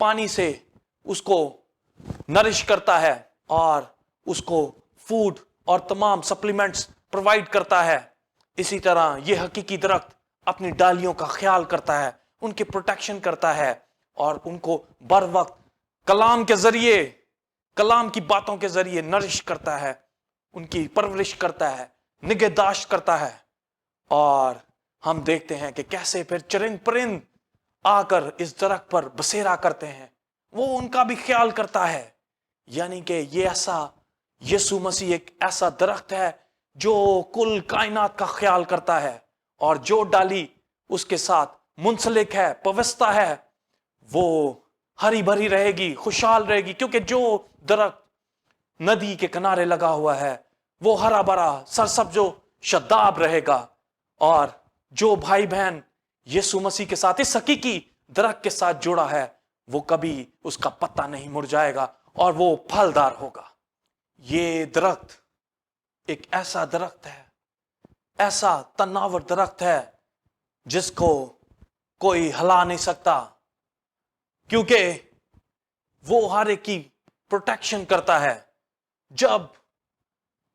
پانی سے اس کو نرش کرتا ہے اور اس کو فوڈ اور تمام سپلیمنٹس پرووائڈ کرتا ہے، اسی طرح یہ حقیقی درخت اپنی ڈالیوں کا خیال کرتا ہے، ان کی پروٹیکشن کرتا ہے اور ان کو بر وقت کلام کے ذریعے، کلام کی باتوں کے ذریعے نرش کرتا ہے، ان کی پرورش کرتا ہے، نگہداشت کرتا ہے۔ اور ہم دیکھتے ہیں کہ کیسے پھر چرند پرند آ کر اس درخت پر بسیرا کرتے ہیں، وہ ان کا بھی خیال کرتا ہے۔ یعنی کہ یہ ایسا یسوع مسیح ایک ایسا درخت ہے جو کل کائنات کا خیال کرتا ہے، اور جو ڈالی اس کے ساتھ منسلک ہے، پوستہ ہے، وہ ہری بھری رہے گی، خوشحال رہے گی، کیونکہ جو درخت ندی کے کنارے لگا ہوا ہے وہ ہرا بھرا سرسبز و شاداب رہے گا، اور جو بھائی بہن یسوع مسیح کے ساتھ اس حقیقی درخت کے ساتھ جڑا ہے وہ کبھی اس کا پتا نہیں مرجائے گا اور وہ پھلدار ہوگا۔ یہ درخت ایک ایسا درخت ہے، ایسا تناور درخت ہے جس کو کوئی ہلا نہیں سکتا، کیونکہ وہ ہر ایک کی پروٹیکشن کرتا ہے۔ جب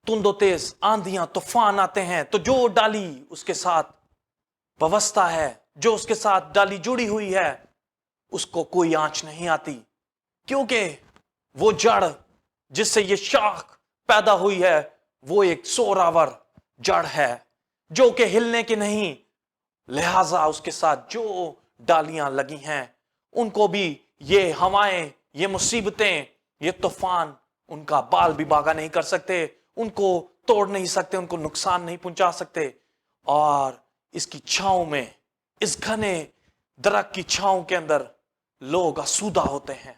تند و تیز آندیاں طوفان آتے ہیں تو جو ڈالی اس کے ساتھ وابستہ ہے، جو اس کے ساتھ ڈالی جڑی ہوئی ہے، اس کو کوئی آنچ نہیں آتی، کیونکہ وہ جڑ جس سے یہ شاخ پیدا ہوئی ہے وہ ایک سوراور جڑ ہے جو کہ ہلنے کی نہیں، لہذا اس کے ساتھ جو ڈالیاں لگی ہیں ان کو بھی یہ ہوائیں، یہ مصیبتیں، یہ طوفان ان کا بال بھی باغا نہیں کر سکتے، ان کو توڑ نہیں سکتے، ان کو نقصان نہیں پہنچا سکتے۔ اور اس کی چھاؤں میں، اس گھنے درخت کی چھاؤں کے اندر لوگ آسودہ ہوتے ہیں،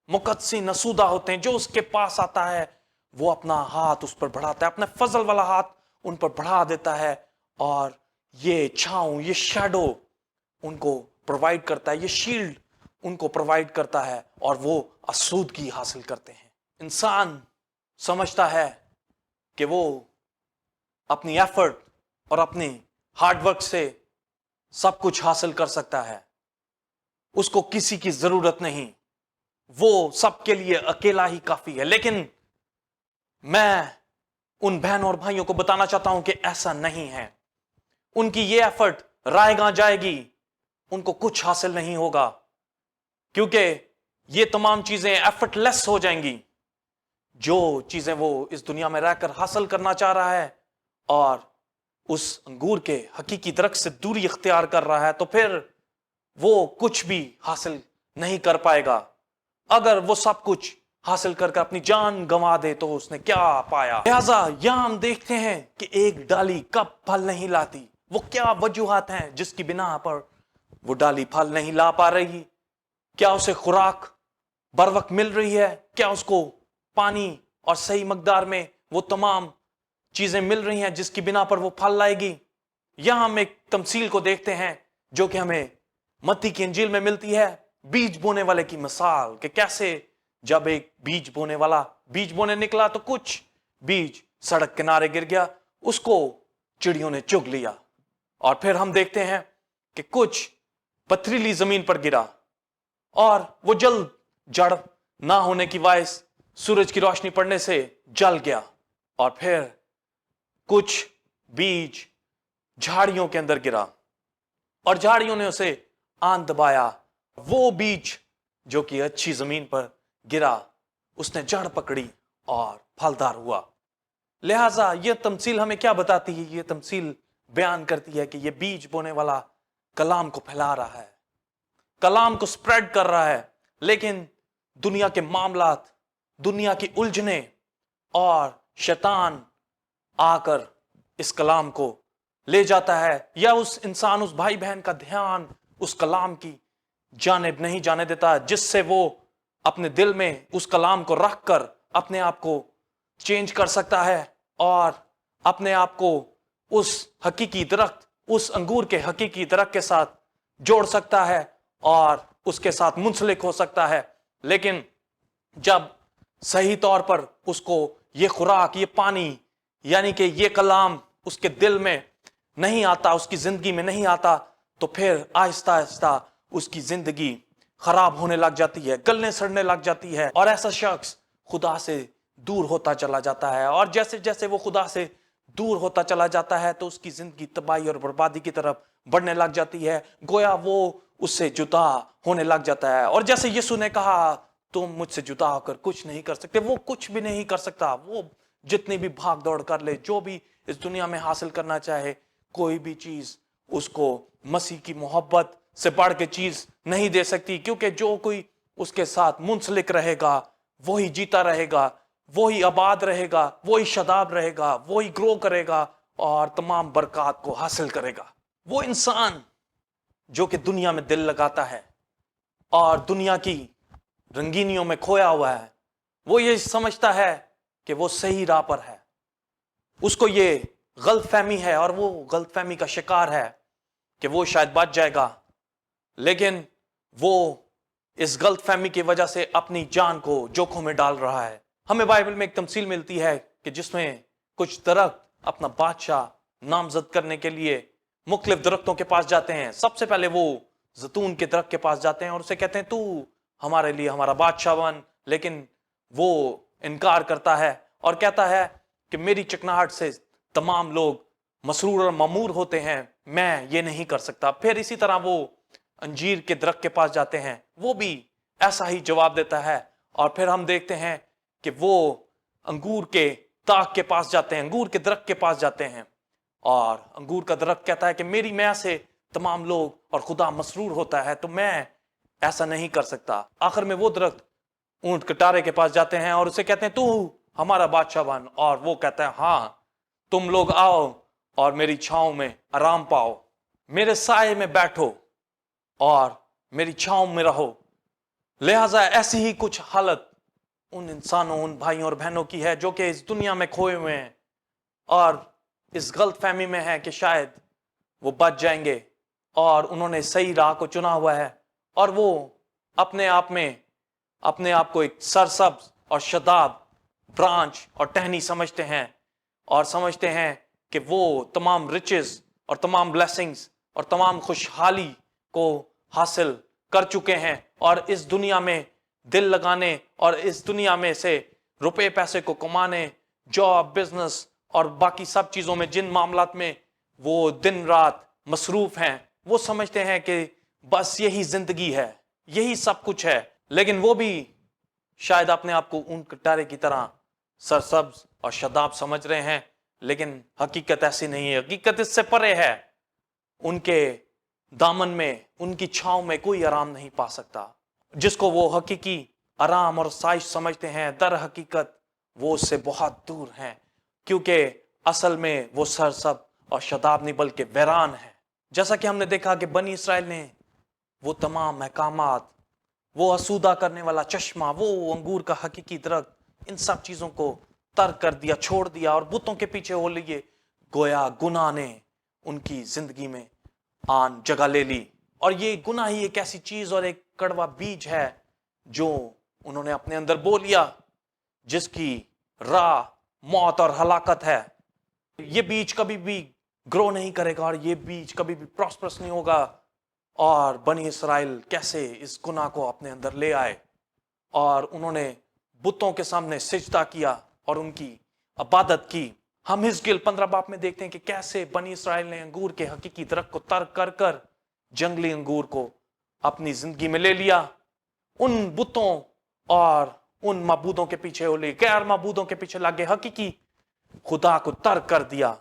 مقدسین آسودہ ہوتے ہیں۔ جو اس کے پاس آتا ہے وہ اپنا ہاتھ اس پر بڑھاتا ہے، اپنے فضل والا ہاتھ ان پر بڑھا دیتا ہے، اور یہ چھاؤں، یہ شیڈو ان کو پرووائڈ کرتا ہے، یہ شیلڈ ان کو پرووائڈ کرتا ہے، اور وہ آسودگی حاصل کرتے ہیں۔ انسان سمجھتا ہے کہ وہ اپنی ایفرٹ اور اپنی ہارڈ ورک سے سب کچھ حاصل کر سکتا ہے، اس کو کسی کی ضرورت نہیں، وہ سب کے لیے اکیلا ہی کافی ہے۔ لیکن میں ان بہنوں اور بھائیوں کو بتانا چاہتا ہوں کہ ایسا نہیں ہے۔ ان کی یہ ایفرٹ رائے گاں جائے گی، ان کو کچھ حاصل نہیں ہوگا، کیونکہ یہ تمام چیزیں ایفرٹ لیس ہو جائیں گی۔ جو چیزیں وہ اس دنیا میں رہ کر حاصل کرنا چاہ رہا ہے اور اس انگور کے حقیقی درخت سے دوری اختیار کر رہا ہے، تو پھر وہ کچھ بھی حاصل نہیں کر پائے گا۔ اگر وہ سب کچھ حاصل کر کے اپنی جان گنوا دے تو اس نے کیا پایا؟ لہذا یہاں ہم دیکھتے ہیں کہ ایک ڈالی کب پھل نہیں لاتی، وہ کیا وجوہات ہیں جس کی بنا پر وہ ڈالی پھل نہیں لا پا رہی؟ کیا اسے خوراک بر وقت مل رہی ہے؟ کیا اس کو پانی اور صحیح مقدار میں وہ تمام چیزیں مل رہی ہیں جس کی بنا پر وہ پھل لائے گی؟ یہاں ہم ایک تمثیل کو دیکھتے ہیں جو کہ ہمیں متی کی انجیل میں ملتی ہے، بیج بونے والے کی مثال، کہ کیسے جب ایک بیج بونے والا بیج بونے نکلا تو کچھ بیج سڑک کنارے گر گیا، اس کو چڑیوں نے چگ لیا، اور پھر ہم دیکھتے ہیں کہ کچھ پتھریلی زمین پر گرا اور وہ جلد جڑ نہ ہونے کی باعث سورج کی روشنی پڑنے سے جل گیا، اور پھر کچھ بیج جھاڑیوں کے اندر گرا اور جھاڑیوں نے اسے آن دبایا۔ وہ بیج جو کہ اچھی زمین پر گرا اس نے جڑ پکڑی اور پھلدار ہوا۔ لہذا یہ تمثیل ہمیں کیا بتاتی ہے؟ یہ تمثیل بیان کرتی ہے کہ یہ بیج بونے والا کلام کو پھیلا رہا ہے، کلام کو سپریڈ کر رہا ہے، لیکن دنیا کے معاملات، دنیا کی الجھنیں اور شیطان آ کر اس کلام کو لے جاتا ہے، یا اس انسان، اس بھائی بہن کا دھیان اس کلام کی جانب نہیں جانے دیتا، جس سے وہ اپنے دل میں اس کلام کو رکھ کر اپنے آپ کو چینج کر سکتا ہے اور اپنے آپ کو اس حقیقی درخت، اس انگور کے حقیقی درخت کے ساتھ جوڑ سکتا ہے اور اس کے ساتھ منسلک ہو سکتا ہے۔ لیکن جب صحیح طور پر اس کو یہ خوراک، یہ پانی، یعنی کہ یہ کلام اس کے دل میں نہیں آتا، اس کی زندگی میں نہیں آتا، تو پھر آہستہ آہستہ اس کی زندگی خراب ہونے لگ جاتی ہے، گلنے سڑنے لگ جاتی ہے، اور ایسا شخص خدا سے دور ہوتا چلا جاتا ہے. اور جیسے جیسے وہ خدا سے دور ہوتا چلا جاتا ہے تو اس کی زندگی تباہی اور بربادی کی طرف بڑھنے لگ جاتی ہے. گویا وہ اس سے جدا ہونے لگ جاتا ہے. اور جیسے یسوع نے کہا تم مجھ سے جدا ہو کر کچھ نہیں کر سکتے، وہ کچھ بھی نہیں کر سکتا. وہ جتنی بھی بھاگ دوڑ کر لے، جو بھی اس دنیا میں حاصل کرنا چاہے، کوئی بھی چیز اس کو مسیح کی محبت سے بڑھ کے چیز نہیں دے سکتی. کیونکہ جو کوئی اس کے ساتھ منسلک رہے گا وہی جیتا رہے گا، وہی آباد رہے گا، وہی شاداب رہے گا، وہی گرو کرے گا اور تمام برکات کو حاصل کرے گا. وہ انسان جو کہ دنیا میں دل لگاتا ہے اور دنیا کی رنگینیوں میں کھویا ہوا ہے، وہ یہ سمجھتا ہے کہ وہ صحیح راہ پر ہے. اس کو یہ غلط فہمی ہے اور وہ غلط فہمی کا شکار ہے کہ وہ شاید بچ جائے گا، لیکن وہ اس غلط فہمی کی وجہ سے اپنی جان کو جوکھوں میں ڈال رہا ہے. ہمیں بائبل میں ایک تمثیل ملتی ہے کہ جس میں کچھ درخت اپنا بادشاہ نامزد کرنے کے لیے مختلف درختوں کے پاس جاتے ہیں. سب سے پہلے وہ زیتون کے درخت کے پاس جاتے ہیں اور اسے کہتے ہیں تو ہمارے لیے ہمارا بادشاہ بن، لیکن وہ انکار کرتا ہے اور کہتا ہے کہ میری چکناہٹ سے تمام لوگ مسرور اور مامور ہوتے ہیں، میں یہ نہیں کر سکتا. پھر اسی طرح وہ انجیر کے درخت کے پاس جاتے ہیں، وہ بھی ایسا ہی جواب دیتا ہے. اور پھر ہم دیکھتے ہیں کہ وہ انگور کے تاک کے پاس جاتے ہیں، انگور کے درخت کے پاس جاتے ہیں، اور انگور کا درخت کہتا ہے کہ میری میاں سے تمام لوگ اور خدا مسرور ہوتا ہے، تو میں ایسا نہیں کر سکتا. آخر میں وہ درخت اونٹ کٹارے کے پاس جاتے ہیں اور اسے کہتے ہیں تو ہمارا بادشاہ بن، اور وہ کہتا ہے ہاں تم لوگ آؤ اور میری چھاؤں میں آرام پاؤ، میرے سائے میں بیٹھو اور میری چھاؤں میں رہو. لہٰذا ایسی ہی کچھ حالت ان انسانوں، ان بھائیوں اور بہنوں کی ہے جو کہ اس دنیا میں کھوئے ہوئے ہیں اور اس غلط فہمی میں ہے کہ شاید وہ بچ جائیں گے اور انہوں نے صحیح راہ کو چنا ہوا ہے، اور وہ اپنے آپ کو ایک سرسبز اور شاداب برانچ اور ٹہنی سمجھتے ہیں اور سمجھتے ہیں کہ وہ تمام رچز اور تمام بلیسنگز اور تمام خوشحالی کو حاصل کر چکے ہیں، اور اس دنیا میں دل لگانے اور اس دنیا میں سے روپے پیسے کو کمانے، جاب، بزنس اور باقی سب چیزوں میں جن معاملات میں وہ دن رات مصروف ہیں، وہ سمجھتے ہیں کہ بس یہی زندگی ہے، یہی سب کچھ ہے. لیکن وہ بھی شاید اپنے آپ کو اونٹ کٹارے کی طرح سرسبز اور شاداب سمجھ رہے ہیں، لیکن حقیقت ایسی نہیں ہے. حقیقت اس سے پرے ہے. ان کے دامن میں، ان کی چھاؤں میں کوئی آرام نہیں پا سکتا. جس کو وہ حقیقی آرام اور سائش سمجھتے ہیں، در حقیقت وہ اس سے بہت دور ہیں، کیونکہ اصل میں وہ سرسب اور شاداب نہیں بلکہ ویران ہے. جیسا کہ ہم نے دیکھا کہ بنی اسرائیل نے وہ تمام احکامات، وہ آسودہ کرنے والا چشمہ، وہ انگور کا حقیقی درخت، ان سب چیزوں کو ترک کر دیا، چھوڑ دیا اور بتوں کے پیچھے ہو لیے. گویا گناہ نے ان کی زندگی میں آن جگہ لے لی، اور یہ گناہ ہی ایک ایسی چیز اور ایک کڑوا بیج ہے جو انہوں نے اپنے اندر بو لیا، جس کی راہ موت اور ہلاکت ہے. یہ بیج کبھی بھی گرو نہیں کرے گا اور یہ بیج کبھی بھی پراسپرس نہیں ہوگا. اور بنی اسرائیل کیسے اس گناہ کو اپنے اندر لے آئے اور انہوں نے بتوں کے سامنے سجدہ کیا اور ان کی عبادت کی. ہم حزقیل 15 باب میں دیکھتے ہیں کہ کیسے بنی اسرائیل نے انگور کے حقیقی درخت کو ترک کر کر جنگلی انگور کو اپنی زندگی میں لے لیا، ان بتوں اور ان معبودوں کے پیچھے ہو لی، غیر معبودوں کے پیچھے لگے، حقیقی خدا کو ترک کر دیا.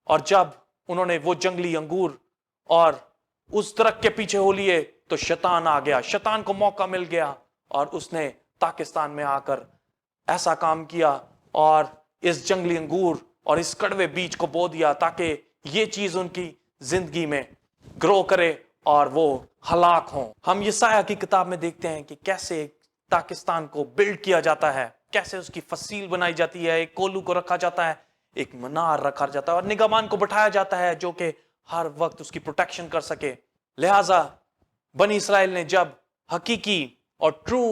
اور جب انہوں نے وہ جنگلی انگور اور اس درخت کے پیچھے ہو لیے تو شیطان آ گیا، شیطان کو موقع مل گیا اور اس نے پاکستان میں آ کر ایسا کام کیا اور اس جنگلی انگور اور اس کڑوے بیج کو بو دیا تاکہ یہ چیز ان کی زندگی میں گرو کرے اور وہ ہلاک ہوں. ہم یسایہ کی کتاب میں دیکھتے ہیں کہ کیسے پاکستان کو بلڈ کیا جاتا ہے، کیسے اس کی فصیل بنائی جاتی ہے، ایک کولو کو رکھا جاتا ہے، ایک منار رکھا جاتا ہے اور نگہبان کو بٹھایا جاتا ہے جو کہ ہر وقت اس کی پروٹیکشن کر سکے. لہٰذا بنی اسرائیل نے جب حقیقی اور ٹرو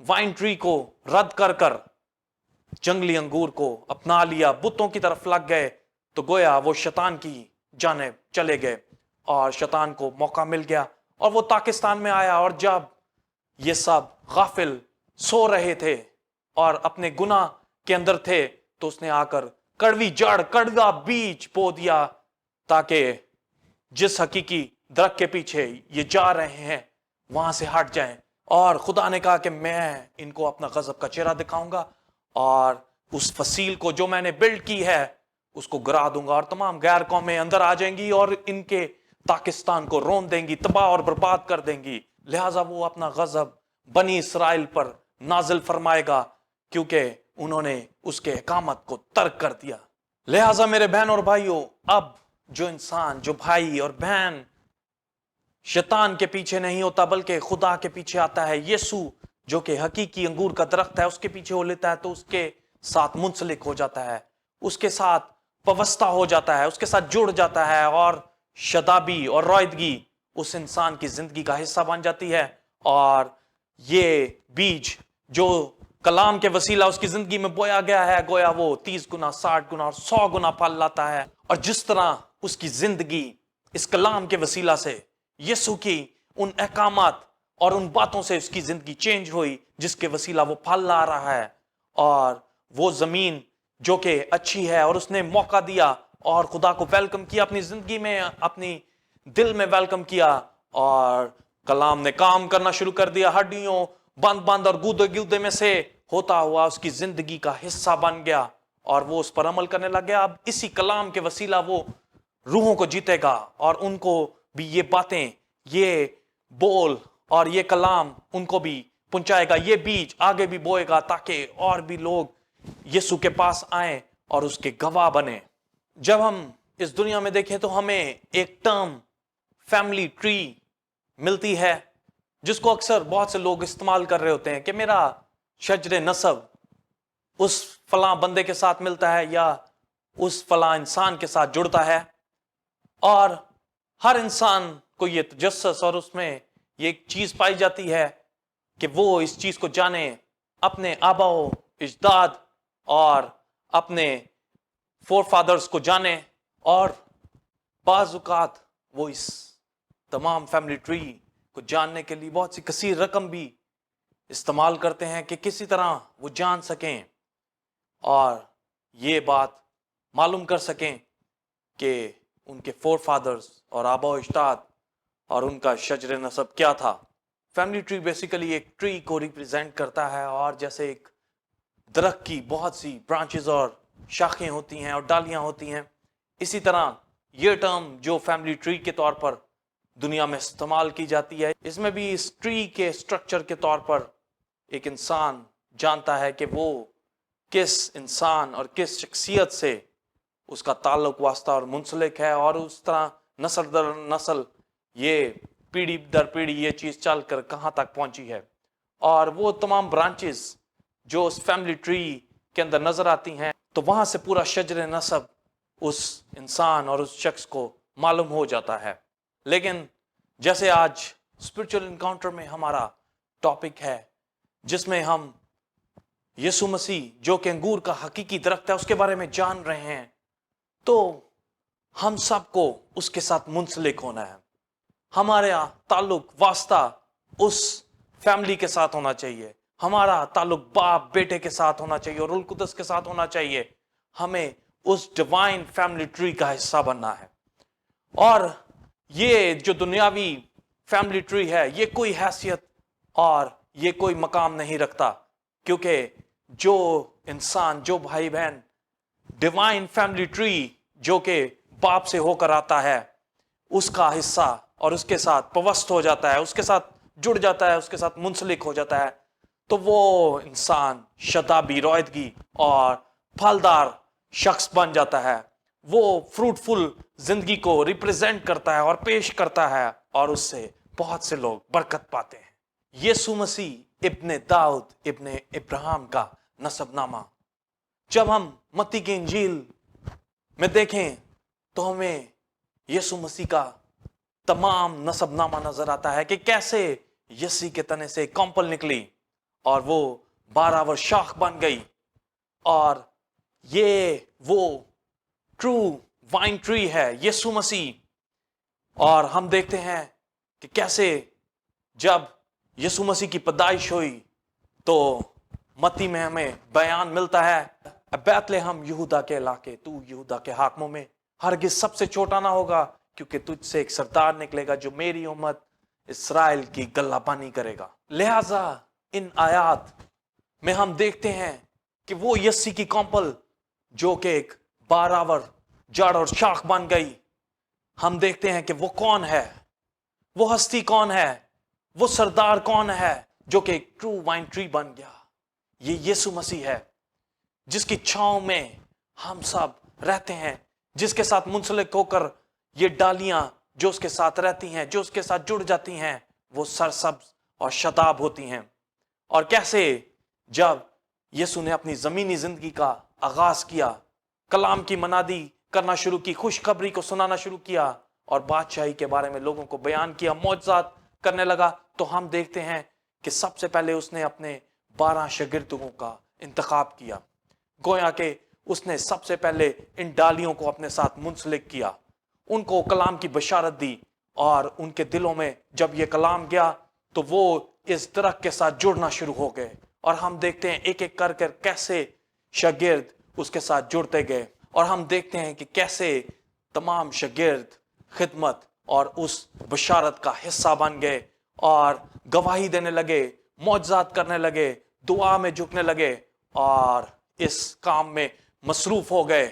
وائن ٹری کو رد کر کر جنگلی انگور کو اپنا لیا، بتوں کی طرف لگ گئے، تو گویا وہ شیطان کی جانب چلے گئے اور شیطان کو موقع مل گیا اور وہ پاکستان میں آیا. اور جب یہ سب غافل سو رہے تھے اور اپنے گناہ کے اندر تھے، تو اس نے آ کر کڑوی جڑ، کڑوا بیج بو دیا تاکہ جس حقیقی درخت کے پیچھے یہ جا رہے ہیں وہاں سے ہٹ جائیں. اور خدا نے کہا کہ میں ان کو اپنا غضب کا چہرہ دکھاؤں گا اور اس فصیل کو جو میں نے بلڈ کی ہے اس کو گرا دوں گا، اور تمام غیر قومیں اندر آ جائیں گی اور ان کے پاکستان کو رون دیں گی، تباہ اور برباد کر دیں گی. لہٰذا وہ اپنا غضب بنی اسرائیل پر نازل فرمائے گا کیونکہ انہوں نے اس کے اقامت کو ترک کر دیا. لہٰذا میرے بہن اور بھائیوں، اب جو انسان، جو بھائی اور بہن شیطان کے پیچھے نہیں ہوتا بلکہ خدا کے پیچھے آتا ہے، یسوع جو کہ حقیقی انگور کا درخت ہے اس کے پیچھے ہو لیتا ہے، تو اس کے ساتھ منسلک ہو جاتا ہے، اس کے ساتھ پوستہ ہو جاتا ہے، اس کے ساتھ جڑ جاتا ہے، اور شادابی اور رویدگی اس انسان کی زندگی کا حصہ بن جاتی ہے. اور یہ بیج جو کلام کے وسیلہ اس کی زندگی میں بویا گیا ہے، گویا وہ 30 گنا، 60 گنا اور 100 گنا پھل لاتا ہے. اور جس طرح اس کی زندگی اس کلام کے وسیلہ سے یسوع کی ان احکامات اور ان باتوں سے اس کی زندگی چینج ہوئی جس کے وسیلہ وہ پھل لا رہا ہے، اور وہ زمین جو کہ اچھی ہے اور اس نے موقع دیا اور خدا کو ویلکم کیا اپنی زندگی میں، اپنی دل میں ویلکم کیا، اور کلام نے کام کرنا شروع کر دیا، ہڈیوں بند بند اور گودے گودے میں سے ہوتا ہوا اس کی زندگی کا حصہ بن گیا اور وہ اس پر عمل کرنے لگ گیا. اب اسی کلام کے وسیلہ وہ روحوں کو جیتے گا اور ان کو بھی یہ باتیں، یہ بول اور یہ کلام ان کو بھی پہنچائے گا، یہ بیج آگے بھی بوئے گا تاکہ اور بھی لوگ یسوع کے پاس آئیں اور اس کے گواہ بنے. جب ہم اس دنیا میں دیکھیں تو ہمیں ایک ٹرم فیملی ٹری ملتی ہے جس کو اکثر بہت سے لوگ استعمال کر رہے ہوتے ہیں کہ میرا شجر نسب اس فلاں بندے کے ساتھ ملتا ہے یا اس فلاں انسان کے ساتھ جڑتا ہے، اور ہر انسان کو یہ تجسس اور اس میں یہ ایک چیز پائی جاتی ہے کہ وہ اس چیز کو جانے، اپنے آبا و اجداد اور اپنے فور فادرز کو جانے، اور بعض اوقات وہ اس تمام فیملی ٹری کو جاننے کے لیے بہت سی کثیر رقم بھی استعمال کرتے ہیں کہ کسی طرح وہ جان سکیں اور یہ بات معلوم کر سکیں کہ ان کے فور فادرز اور آبا و اجداد اور ان کا شجر نسب کیا تھا. فیملی ٹری بیسیکلی ایک ٹری کو ریپریزنٹ کرتا ہے، اور جیسے ایک درخت کی بہت سی برانچز اور شاخیں ہوتی ہیں اور ڈالیاں ہوتی ہیں، اسی طرح یہ ٹرم جو فیملی ٹری کے طور پر دنیا میں استعمال کی جاتی ہے، اس میں بھی اس ٹری کے سٹرکچر کے طور پر ایک انسان جانتا ہے کہ وہ کس انسان اور کس شخصیت سے اس کا تعلق واسطہ اور منسلک ہے، اور اس طرح نسل در نسل یہ پیڑھی در پیڑھی یہ چیز چل کر کہاں تک پہنچی ہے. اور وہ تمام برانچز جو اس فیملی ٹری کے اندر نظر آتی ہیں، تو وہاں سے پورا شجر نسب اس انسان اور اس شخص کو معلوم ہو جاتا ہے. لیکن جیسے آج اسپرچل انکاؤنٹر میں ہمارا ٹاپک ہے جس میں ہم یسوع مسیح جو کہ انگور کا حقیقی درخت ہے اس کے بارے میں جان رہے ہیں، تو ہم سب کو اس کے ساتھ منسلک ہونا ہے. ہمارا تعلق واسطہ اس فیملی کے ساتھ ہونا چاہیے، ہمارا تعلق باپ بیٹے کے ساتھ ہونا چاہیے اور روح القدس کے ساتھ ہونا چاہیے. ہمیں اس ڈیوائن فیملی ٹری کا حصہ بننا ہے. اور یہ جو دنیاوی فیملی ٹری ہے یہ کوئی حیثیت اور یہ کوئی مقام نہیں رکھتا، کیونکہ جو انسان، جو بھائی بہن ڈیوائن فیملی ٹری جو کہ باپ سے ہو کر آتا ہے اس کا حصہ اور اس کے ساتھ پوست ہو جاتا ہے، اس کے ساتھ جڑ جاتا ہے، اس کے ساتھ منسلک ہو جاتا ہے، تو وہ انسان شادابی، رویدگی اور پھلدار شخص بن جاتا ہے. وہ فروٹفل زندگی کو ریپریزنٹ کرتا ہے اور پیش کرتا ہے، اور اس سے بہت سے لوگ برکت پاتے ہیں. یسوع مسیح ابن داؤد ابن ابراہیم کا نسب نامہ جب ہم متی کی انجیل میں دیکھیں تو ہمیں یسوع مسیح کا تمام نسب نامہ نظر آتا ہے کہ کیسے یسی کے تنے سے کمپل نکلی اور وہ 12 ور شاخ بن گئی، اور یہ وہ ٹرو وائن ٹری ہے یسوع مسیح. اور ہم دیکھتے ہیں کہ کیسے جب یسوع مسیح کی پیدائش ہوئی تو متی میں ہمیں بیان ملتا ہے بیتلہم یہودا کے علاقے، تو یہودا کے حاکموں میں ہرگز سب سے چھوٹا نہ ہوگا، کیونکہ تجھ سے ایک سردار نکلے گا جو میری امت اسرائیل کی گلہ بانی کرے گا۔ لہٰذا ان آیات میں ہم دیکھتے ہیں کہ وہ یسی کی کمپل جو کہ ایک باراور جڑ اور شاخ بن گئی، ہم دیکھتے ہیں کہ وہ کون ہے، وہ ہستی کون ہے، وہ سردار کون ہے جو کہ ایک ٹرو وائن ٹری بن گیا۔ یہ یسوع مسیح ہے جس کی چھاؤں میں ہم سب رہتے ہیں، جس کے ساتھ منسلک ہو کر یہ ڈالیاں جو اس کے ساتھ رہتی ہیں، جو اس کے ساتھ جڑ جاتی ہیں، وہ سرسبز اور شاداب ہوتی ہیں۔ اور کیسے جب یسوع نے اپنی زمینی زندگی کا آغاز کیا، کلام کی منادی کرنا شروع کی، خوشخبری کو سنانا شروع کیا اور بادشاہی کے بارے میں لوگوں کو بیان کیا، معجزات کرنے لگا، تو ہم دیکھتے ہیں کہ سب سے پہلے اس نے اپنے 12 شاگردوں کا انتخاب کیا۔ گویا کہ اس نے سب سے پہلے ان ڈالیوں کو اپنے ساتھ منسلک کیا، ان کو کلام کی بشارت دی، اور ان کے دلوں میں جب یہ کلام گیا تو وہ اس درخت کے ساتھ جڑنا شروع ہو گئے۔ اور ہم دیکھتے ہیں ایک ایک کر کر کیسے شاگرد اس کے ساتھ جڑتے گئے، اور ہم دیکھتے ہیں کہ کیسے تمام شاگرد خدمت اور اس بشارت کا حصہ بن گئے اور گواہی دینے لگے، معجزات کرنے لگے، دعا میں جھکنے لگے اور اس کام میں مصروف ہو گئے۔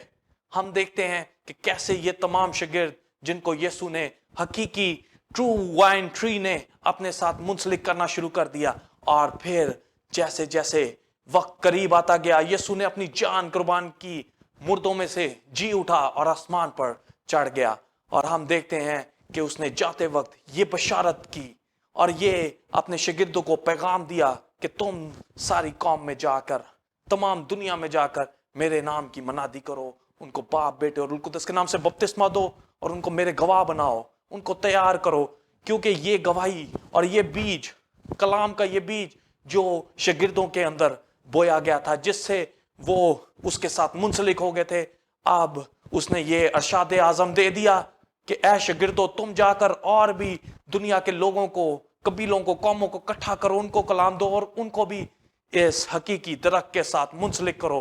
ہم دیکھتے ہیں کہ کیسے یہ تمام شاگرد جن کو یسوع نے حقیقی ٹرو وائن ٹری نے اپنے ساتھ منسلک کرنا شروع کر دیا، اور پھر جیسے جیسے وقت قریب آتا گیا، یسوع نے اپنی جان قربان کی، مردوں میں سے جی اٹھا اور آسمان پر چڑھ گیا۔ اور ہم دیکھتے ہیں کہ اس نے جاتے وقت یہ بشارت کی اور یہ اپنے شاگردوں کو پیغام دیا کہ تم ساری قوم میں جا کر، تمام دنیا میں جا کر میرے نام کی منادی کرو، ان کو باپ، بیٹے اور روح القدس کے نام سے بپتسمہ دو، اور ان کو میرے گواہ بناؤ، ان کو تیار کرو، کیونکہ یہ گواہی اور یہ بیج، کلام کا یہ بیج جو شاگردوں کے اندر بویا گیا تھا، جس سے وہ اس کے ساتھ منسلک ہو گئے تھے، اب اس نے یہ ارشاد اعظم دے دیا کہ اے شاگردو، تم جا کر اور بھی دنیا کے لوگوں کو، قبیلوں کو، قوموں کو اکٹھا کرو، ان کو کلام دو اور ان کو بھی اس حقیقی درخت کے ساتھ منسلک کرو،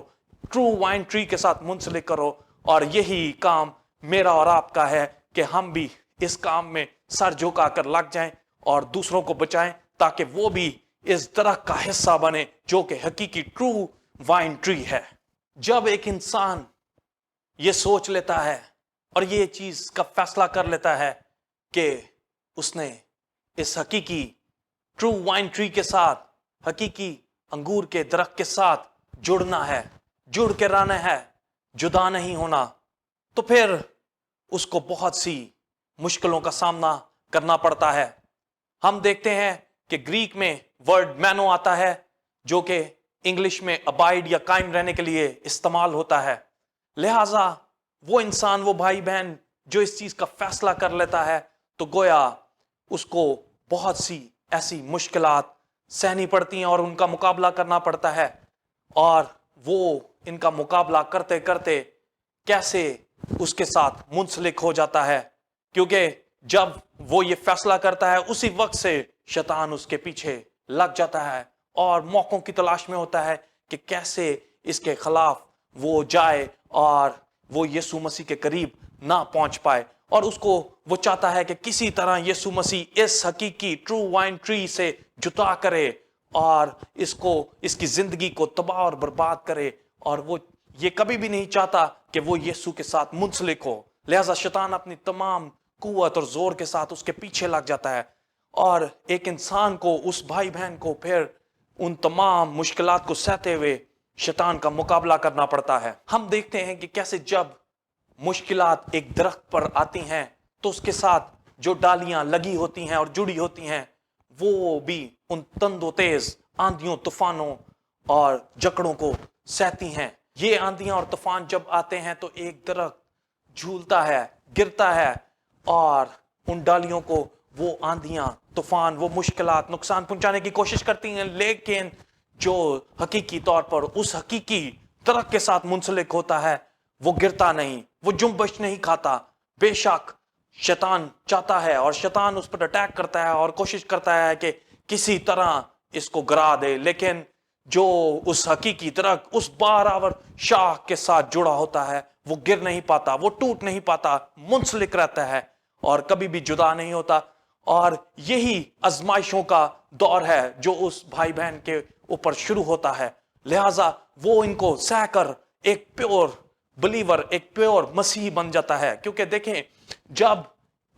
ٹرو وائن ٹری کے ساتھ منسلک کرو۔ اور یہی کام میرا اور آپ کا ہے کہ ہم بھی اس کام میں سر جھکا کر لگ جائیں اور دوسروں کو بچائیں، تاکہ وہ بھی اس درخت کا حصہ بنے جو کہ حقیقی ٹرو وائن ٹری ہے۔ جب ایک انسان یہ سوچ لیتا ہے اور یہ چیز کا فیصلہ کر لیتا ہے کہ اس نے اس حقیقی ٹرو وائن ٹری کے ساتھ، حقیقی انگور کے درخت کے ساتھ جڑنا ہے، جڑ کے رہنا ہے، جدا نہیں ہونا، تو پھر اس کو بہت سی مشکلوں کا سامنا کرنا پڑتا ہے۔ ہم دیکھتے ہیں کہ گریک میں ورڈ مینو آتا ہے جو کہ انگلش میں ابائڈ یا قائم رہنے کے لیے استعمال ہوتا ہے۔ لہٰذا وہ انسان، وہ بھائی بہن جو اس چیز کا فیصلہ کر لیتا ہے، تو گویا اس کو بہت سی ایسی مشکلات سہنی پڑتی ہیں اور ان کا مقابلہ کرنا پڑتا ہے، اور وہ ان کا مقابلہ کرتے کرتے کیسے اس کے ساتھ منسلک ہو جاتا ہے، کیونکہ جب وہ یہ فیصلہ کرتا ہے اسی وقت سے شیطان اس کے پیچھے لگ جاتا ہے اور موقعوں کی تلاش میں ہوتا ہے کہ کیسے اس کے خلاف وہ جائے اور وہ یسوع مسیح کے قریب نہ پہنچ پائے، اور اس کو وہ چاہتا ہے کہ کسی طرح یسوع مسیح اس حقیقی ٹرو وائن ٹری سے جدا کرے اور اس کی زندگی کو تباہ اور برباد کرے، اور وہ یہ کبھی بھی نہیں چاہتا کہ وہ یسوع کے ساتھ منسلک ہو۔ لہذا شیطان اپنی تمام قوت اور زور کے ساتھ اس کے پیچھے لگ جاتا ہے، اور ایک انسان کو، اس بھائی بہن کو، پھر ان تمام مشکلات کو سہتے ہوئے شیطان کا مقابلہ کرنا پڑتا ہے۔ ہم دیکھتے ہیں کہ کیسے جب مشکلات ایک درخت پر آتی ہیں تو اس کے ساتھ جو ڈالیاں لگی ہوتی ہیں اور جڑی ہوتی ہیں وہ بھی ان تند و تیز آندھیوں، طوفانوں اور جکڑوں کو سہتی ہیں۔ یہ آندھیاں اور طوفان جب آتے ہیں تو ایک درخت جھولتا ہے، گرتا ہے، اور ان ڈالیوں کو وہ آندھیاں، طوفان، وہ مشکلات نقصان پہنچانے کی کوشش کرتی ہیں، لیکن جو حقیقی طور پر اس حقیقی درخت کے ساتھ منسلک ہوتا ہے وہ گرتا نہیں، وہ جنبش نہیں کھاتا۔ بے شک شیطان چاہتا ہے اور شیطان اس پر اٹیک کرتا ہے اور کوشش کرتا ہے کہ کسی طرح اس کو گرا دے، لیکن جو اس حقیقی درخت اس بارآور شاخ کے ساتھ جڑا ہوتا ہے وہ گر نہیں پاتا، وہ ٹوٹ نہیں پاتا، منسلک رہتا ہے اور کبھی بھی جدا نہیں ہوتا. اور یہی آزمائشوں کا دور ہے جو اس بھائی بہن کے اوپر شروع ہوتا ہے. لہٰذا وہ ان کو سہ کر ایک پیور بلیور، ایک پیور مسیحی بن جاتا ہے. کیونکہ دیکھیں، جب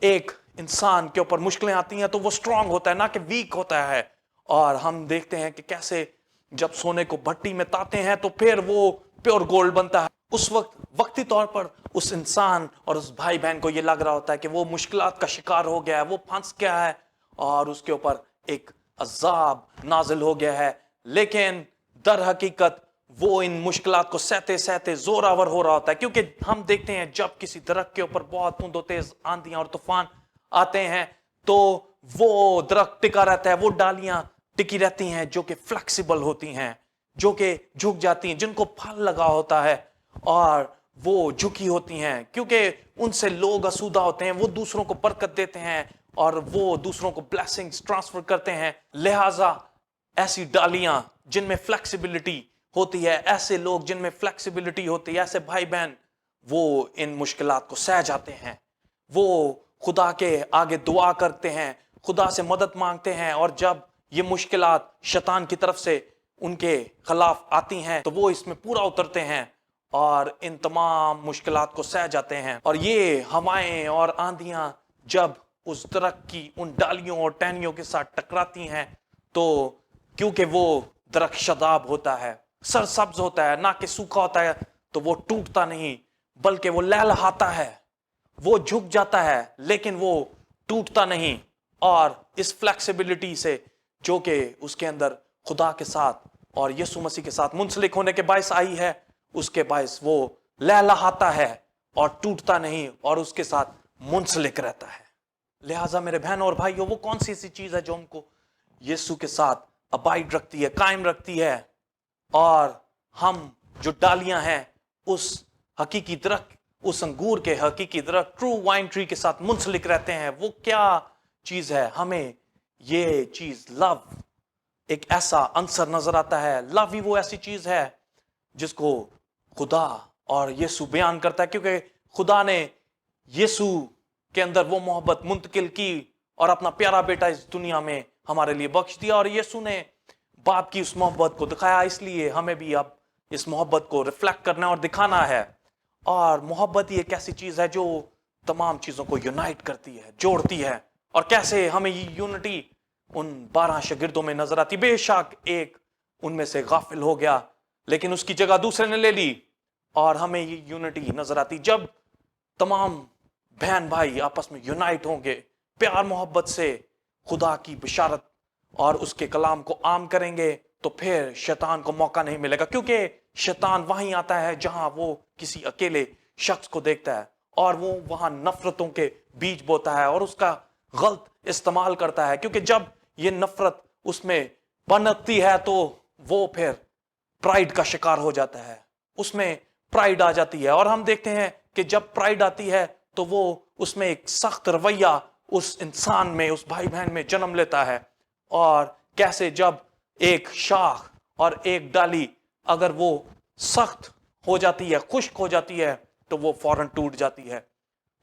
ایک انسان کے اوپر مشکلیں آتی ہیں تو وہ سٹرونگ ہوتا ہے، نہ کہ ویک ہوتا ہے. اور ہم دیکھتے ہیں کہ کیسے جب سونے کو بھٹی میں تاتے ہیں تو پھر وہ پیور گولڈ بنتا ہے. اس وقت وقتی طور پر اس انسان اور اس بھائی بہن کو یہ لگ رہا ہوتا ہے کہ وہ مشکلات کا شکار ہو گیا ہے، وہ پھنس گیا ہے اور اس کے اوپر ایک عذاب نازل ہو گیا ہے. لیکن در حقیقت وہ ان مشکلات کو سہتے سہتے زوراور ہو رہا ہوتا ہے. کیونکہ ہم دیکھتے ہیں جب کسی درخت کے اوپر بہت تند و تیز آندیاں اور طوفان آتے ہیں تو وہ درخت ٹکا رہتا ہے، وہ ڈالیاں ٹکی رہتی ہیں جو کہ فلیکسیبل ہوتی ہیں، جو کہ جھک جاتی ہیں، جن کو پھل لگا ہوتا ہے اور وہ جھکی ہوتی ہیں. کیونکہ ان سے لوگ اسودہ ہوتے ہیں، وہ دوسروں کو برکت دیتے ہیں اور وہ دوسروں کو بلیسنگز ٹرانسفر کرتے ہیں. لہٰذا ایسی ڈالیاں جن میں فلیکسیبلٹی ہوتی ہے، ایسے لوگ جن میں فلیکسیبلٹی ہوتی ہے، ایسے بھائی بہن وہ ان مشکلات کو سہ جاتے ہیں. وہ خدا کے آگے دعا کرتے ہیں، خدا سے مدد مانگتے ہیں، اور جب یہ مشکلات شیطان کی طرف سے ان کے خلاف آتی ہیں تو وہ اس میں پورا اترتے ہیں اور ان تمام مشکلات کو سہ جاتے ہیں. اور یہ ہوائیں اور آندیاں جب اس درخت کی ان ڈالیوں اور ٹہنیوں کے ساتھ ٹکراتی ہیں تو کیونکہ وہ درخت شاداب ہوتا ہے، سرسبز ہوتا ہے، نہ کہ سوکھا ہوتا ہے، تو وہ ٹوٹتا نہیں بلکہ وہ لہلہاتا ہے، وہ جھک جاتا ہے لیکن وہ ٹوٹتا نہیں. اور اس فلیکسیبلٹی سے جو کہ اس کے اندر خدا کے ساتھ اور یسوع مسیح کے ساتھ منسلک ہونے کے باعث آئی ہے، اس کے باعث وہ لہلہاتا ہے اور ٹوٹتا نہیں اور اس کے ساتھ منسلک رہتا ہے. لہٰذا میرے بہنوں اور بھائیوں، وہ کون سی ایسی چیز ہے جو ہم کو یسوع کے ساتھ ابائڈ رکھتی ہے، قائم رکھتی ہے، اور ہم جو ڈالیاں ہیں اس حقیقی درخت، اس انگور کے حقیقی درخت ٹرو وائن ٹری کے ساتھ منسلک رہتے ہیں؟ وہ کیا چیز ہے؟ ہمیں یہ چیز لو ایک ایسا عنصر نظر آتا ہے. لو ہی وہ ایسی چیز ہے جس کو خدا اور یسوع بیان کرتا ہے، کیونکہ خدا نے یسوع کے اندر وہ محبت منتقل کی اور اپنا پیارا بیٹا اس دنیا میں ہمارے لیے بخش دیا، اور یسوع نے باپ کی اس محبت کو دکھایا. اس لیے ہمیں بھی اب اس محبت کو ریفلیکٹ کرنا اور دکھانا ہے. اور محبت ہی ایک ایسی چیز ہے جو تمام چیزوں کو یونائٹ کرتی ہے، جوڑتی ہے. اور کیسے ہمیں یہ یونٹی ان 12 شاگردوں میں نظر آتی. بے شک ایک ان میں سے غافل ہو گیا لیکن اس کی جگہ دوسرے نے لے لی، اور ہمیں یہ یونٹی نظر آتی جب تمام بہن بھائی آپس میں یونائٹ ہوں گے، پیار محبت سے خدا کی بشارت اور اس کے کلام کو عام کریں گے، تو پھر شیطان کو موقع نہیں ملے گا. کیونکہ شیطان وہیں آتا ہے جہاں وہ کسی اکیلے شخص کو دیکھتا ہے اور وہ وہاں نفرتوں کے بیج بوتا ہے اور اس کا غلط استعمال کرتا ہے. کیونکہ جب یہ نفرت اس میں پنپتی ہے تو وہ پھر پرائیڈ کا شکار ہو جاتا ہے، اس میں پرائیڈ آ جاتی ہے. اور ہم دیکھتے ہیں کہ جب پرائیڈ آتی ہے تو وہ اس میں ایک سخت رویہ اس انسان میں، اس بھائی بہن میں جنم لیتا ہے. اور کیسے جب ایک شاخ اور ایک ڈالی اگر وہ سخت ہو جاتی ہے، خشک ہو جاتی ہے، تو وہ فوراً ٹوٹ جاتی ہے،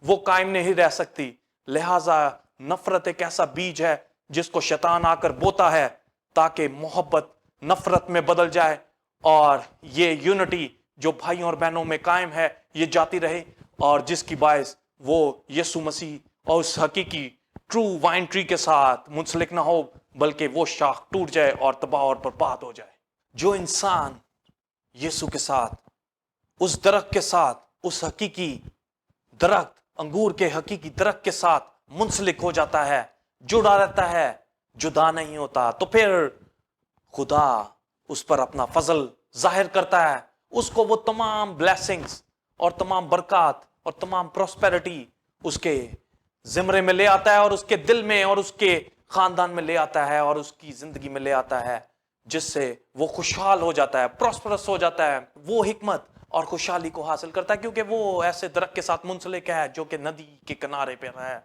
وہ قائم نہیں رہ سکتی. لہٰذا نفرت ایک ایسا بیج ہے جس کو شیطان آ کر بوتا ہے تاکہ محبت نفرت میں بدل جائے اور یہ یونٹی جو بھائیوں اور بہنوں میں قائم ہے یہ جاتی رہے، اور جس کی باعث وہ یسوع مسیح اور اس حقیقی ٹرو وائن ٹری کے ساتھ منسلک نہ ہو بلکہ وہ شاخ ٹوٹ جائے اور تباہ اور برباد ہو جائے. جو انسان یسوع کے ساتھ، اس درخت کے ساتھ، اس حقیقی درخت، انگور کے حقیقی درخت کے ساتھ منسلک ہو جاتا ہے، جڑا رہتا ہے، جدا نہیں ہوتا، تو پھر خدا اس پر اپنا فضل ظاہر کرتا ہے. اس کو وہ تمام بلیسنگز اور تمام برکات اور تمام پراسپیرٹی اس کے زمرے میں لے آتا ہے اور اس کے دل میں اور اس کے خاندان میں لے آتا ہے اور اس کی زندگی میں لے آتا ہے، جس سے وہ خوشحال ہو جاتا ہے، پراسپرس ہو جاتا ہے، وہ حکمت اور خوشحالی کو حاصل کرتا ہے. کیونکہ وہ ایسے درخت کے ساتھ منسلک ہے جو کہ ندی کے کنارے پہ ہے،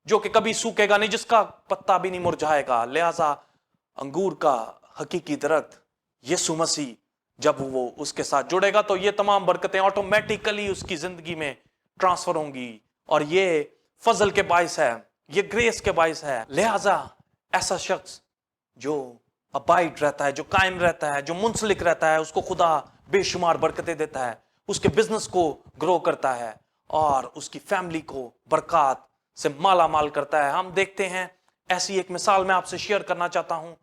جو کہ کبھی سوکھے گا نہیں، جس کا پتا بھی نہیں مرجھائے گا. لہذا انگور کا حقیقی درخت یسوع مسیح جب وہ اس کے ساتھ جڑے گا تو یہ تمام برکتیں آٹومیٹیکلی اس کی زندگی میں ٹرانسفر ہوں گی، اور یہ فضل کے باعث ہے، یہ گریس کے باعث ہے۔ لہذا ایسا شخص جو ابائڈ رہتا ہے، جو قائم رہتا ہے، جو منسلک رہتا ہے، اس کو خدا بے شمار برکتیں دیتا ہے، اس کے بزنس کو گرو کرتا ہے اور اس کی فیملی کو برکات سے مالا مال کرتا ہے۔ ہم دیکھتے ہیں ایسی ایک مثال میں آپ سے شیئر کرنا چاہتا ہوں۔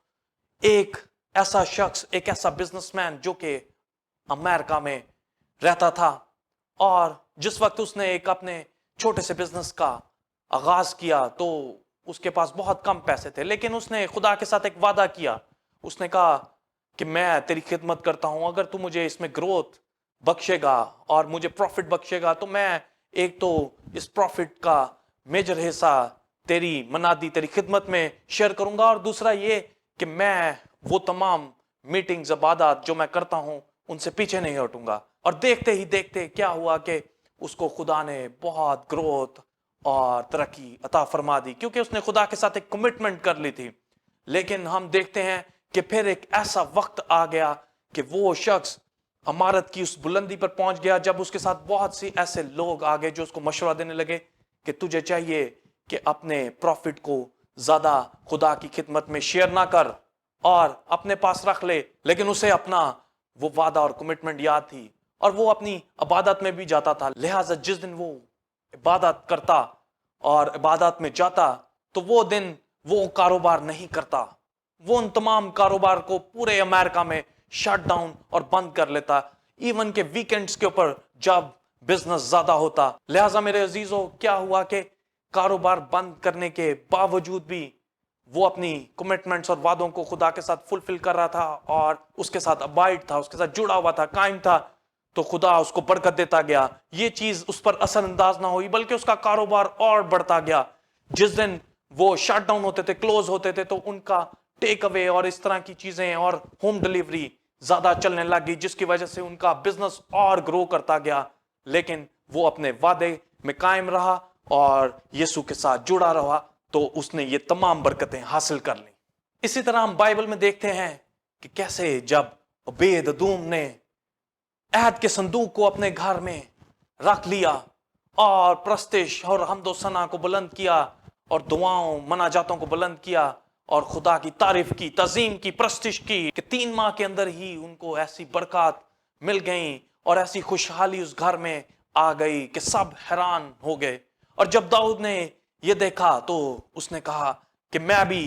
ایک ایسا شخص، ایک ایسا بزنس مین جو کہ امریکہ میں رہتا تھا، اور جس وقت اس نے ایک اپنے چھوٹے سے بزنس کا آغاز کیا تو اس کے پاس بہت کم پیسے تھے، لیکن اس نے خدا کے ساتھ ایک وعدہ کیا۔ اس نے کہا کہ میں تیری خدمت کرتا ہوں، اگر تو مجھے اس میں گروتھ بخشے گا اور مجھے پروفٹ بخشے گا تو میں ایک تو اس پروفٹ کا میجر حصہ تیری منادی، تیری خدمت میں شیئر کروں گا، اور دوسرا یہ کہ میں وہ تمام میٹنگز، عبادات جو میں کرتا ہوں ان سے پیچھے نہیں ہٹوں گا۔ اور دیکھتے ہی دیکھتے کیا ہوا کہ اس کو خدا نے بہت گروتھ اور ترقی عطا فرما دی، کیونکہ اس نے خدا کے ساتھ ایک کمٹمنٹ کر لی تھی۔ لیکن ہم دیکھتے ہیں کہ پھر ایک ایسا وقت آ گیا کہ وہ شخص عمارت کی اس بلندی پر پہنچ گیا جب اس کے ساتھ بہت سی ایسے لوگ آ گئے جو اس کو مشورہ دینے لگے کہ تجھے چاہیے کہ اپنے پروفٹ کو زیادہ خدا کی خدمت میں شیئر نہ کر اور اپنے پاس رکھ لے۔ لیکن اسے اپنا وہ وعدہ اور کمٹمنٹ یاد تھی، اور وہ اپنی عبادت میں بھی جاتا تھا۔ لہٰذا جس دن وہ عبادت کرتا اور عبادت میں جاتا تو وہ دن وہ کاروبار نہیں کرتا، وہ ان تمام کاروبار کو پورے امریکہ میں شٹ ڈاؤن اور بند کر لیتا، ایون کہ ویکنڈز کے اوپر جب بزنس زیادہ ہوتا۔ لہٰذا میرے عزیزو، کیا ہوا کہ کاروبار بند کرنے کے باوجود بھی وہ اپنی کمٹمنٹس اور وعدوں کو خدا کے ساتھ فلفل کر رہا تھا، اور اس کے ساتھ ابائڈ تھا، اس کے ساتھ جڑا ہوا تھا، قائم تھا، تو خدا اس کو برکت دیتا گیا۔ یہ چیز اس پر اثر انداز نہ ہوئی بلکہ اس کا کاروبار اور بڑھتا گیا۔ جس دن وہ شٹ ڈاؤن ہوتے تھے، کلوز ہوتے تھے، تو ان کا ٹیک اوے اور اس طرح کی چیزیں اور ہوم ڈلیوری زیادہ چلنے لگی، جس کی وجہ سے ان کا بزنس اور گرو کرتا گیا۔ لیکن وہ اپنے وعدے میں قائم رہا اور یسوع کے ساتھ جڑا رہا، تو اس نے یہ تمام برکتیں حاصل کر لیں۔ اسی طرح ہم بائبل میں دیکھتے ہیں کہ کیسے جب عبید ادوم نے عہد کے صندوق کو اپنے گھر میں رکھ لیا اور پرستش اور حمد و ثنا کو بلند کیا اور دعاؤں مناجاتوں کو بلند کیا اور خدا کی تعریف کی، تعظیم کی، پرستش کی، کہ 3 ماہ کے اندر ہی ان کو ایسی برکات مل گئیں اور ایسی خوشحالی اس گھر میں آ گئی کہ سب حیران ہو گئے۔ اور جب داؤد نے یہ دیکھا تو اس نے کہا کہ میں بھی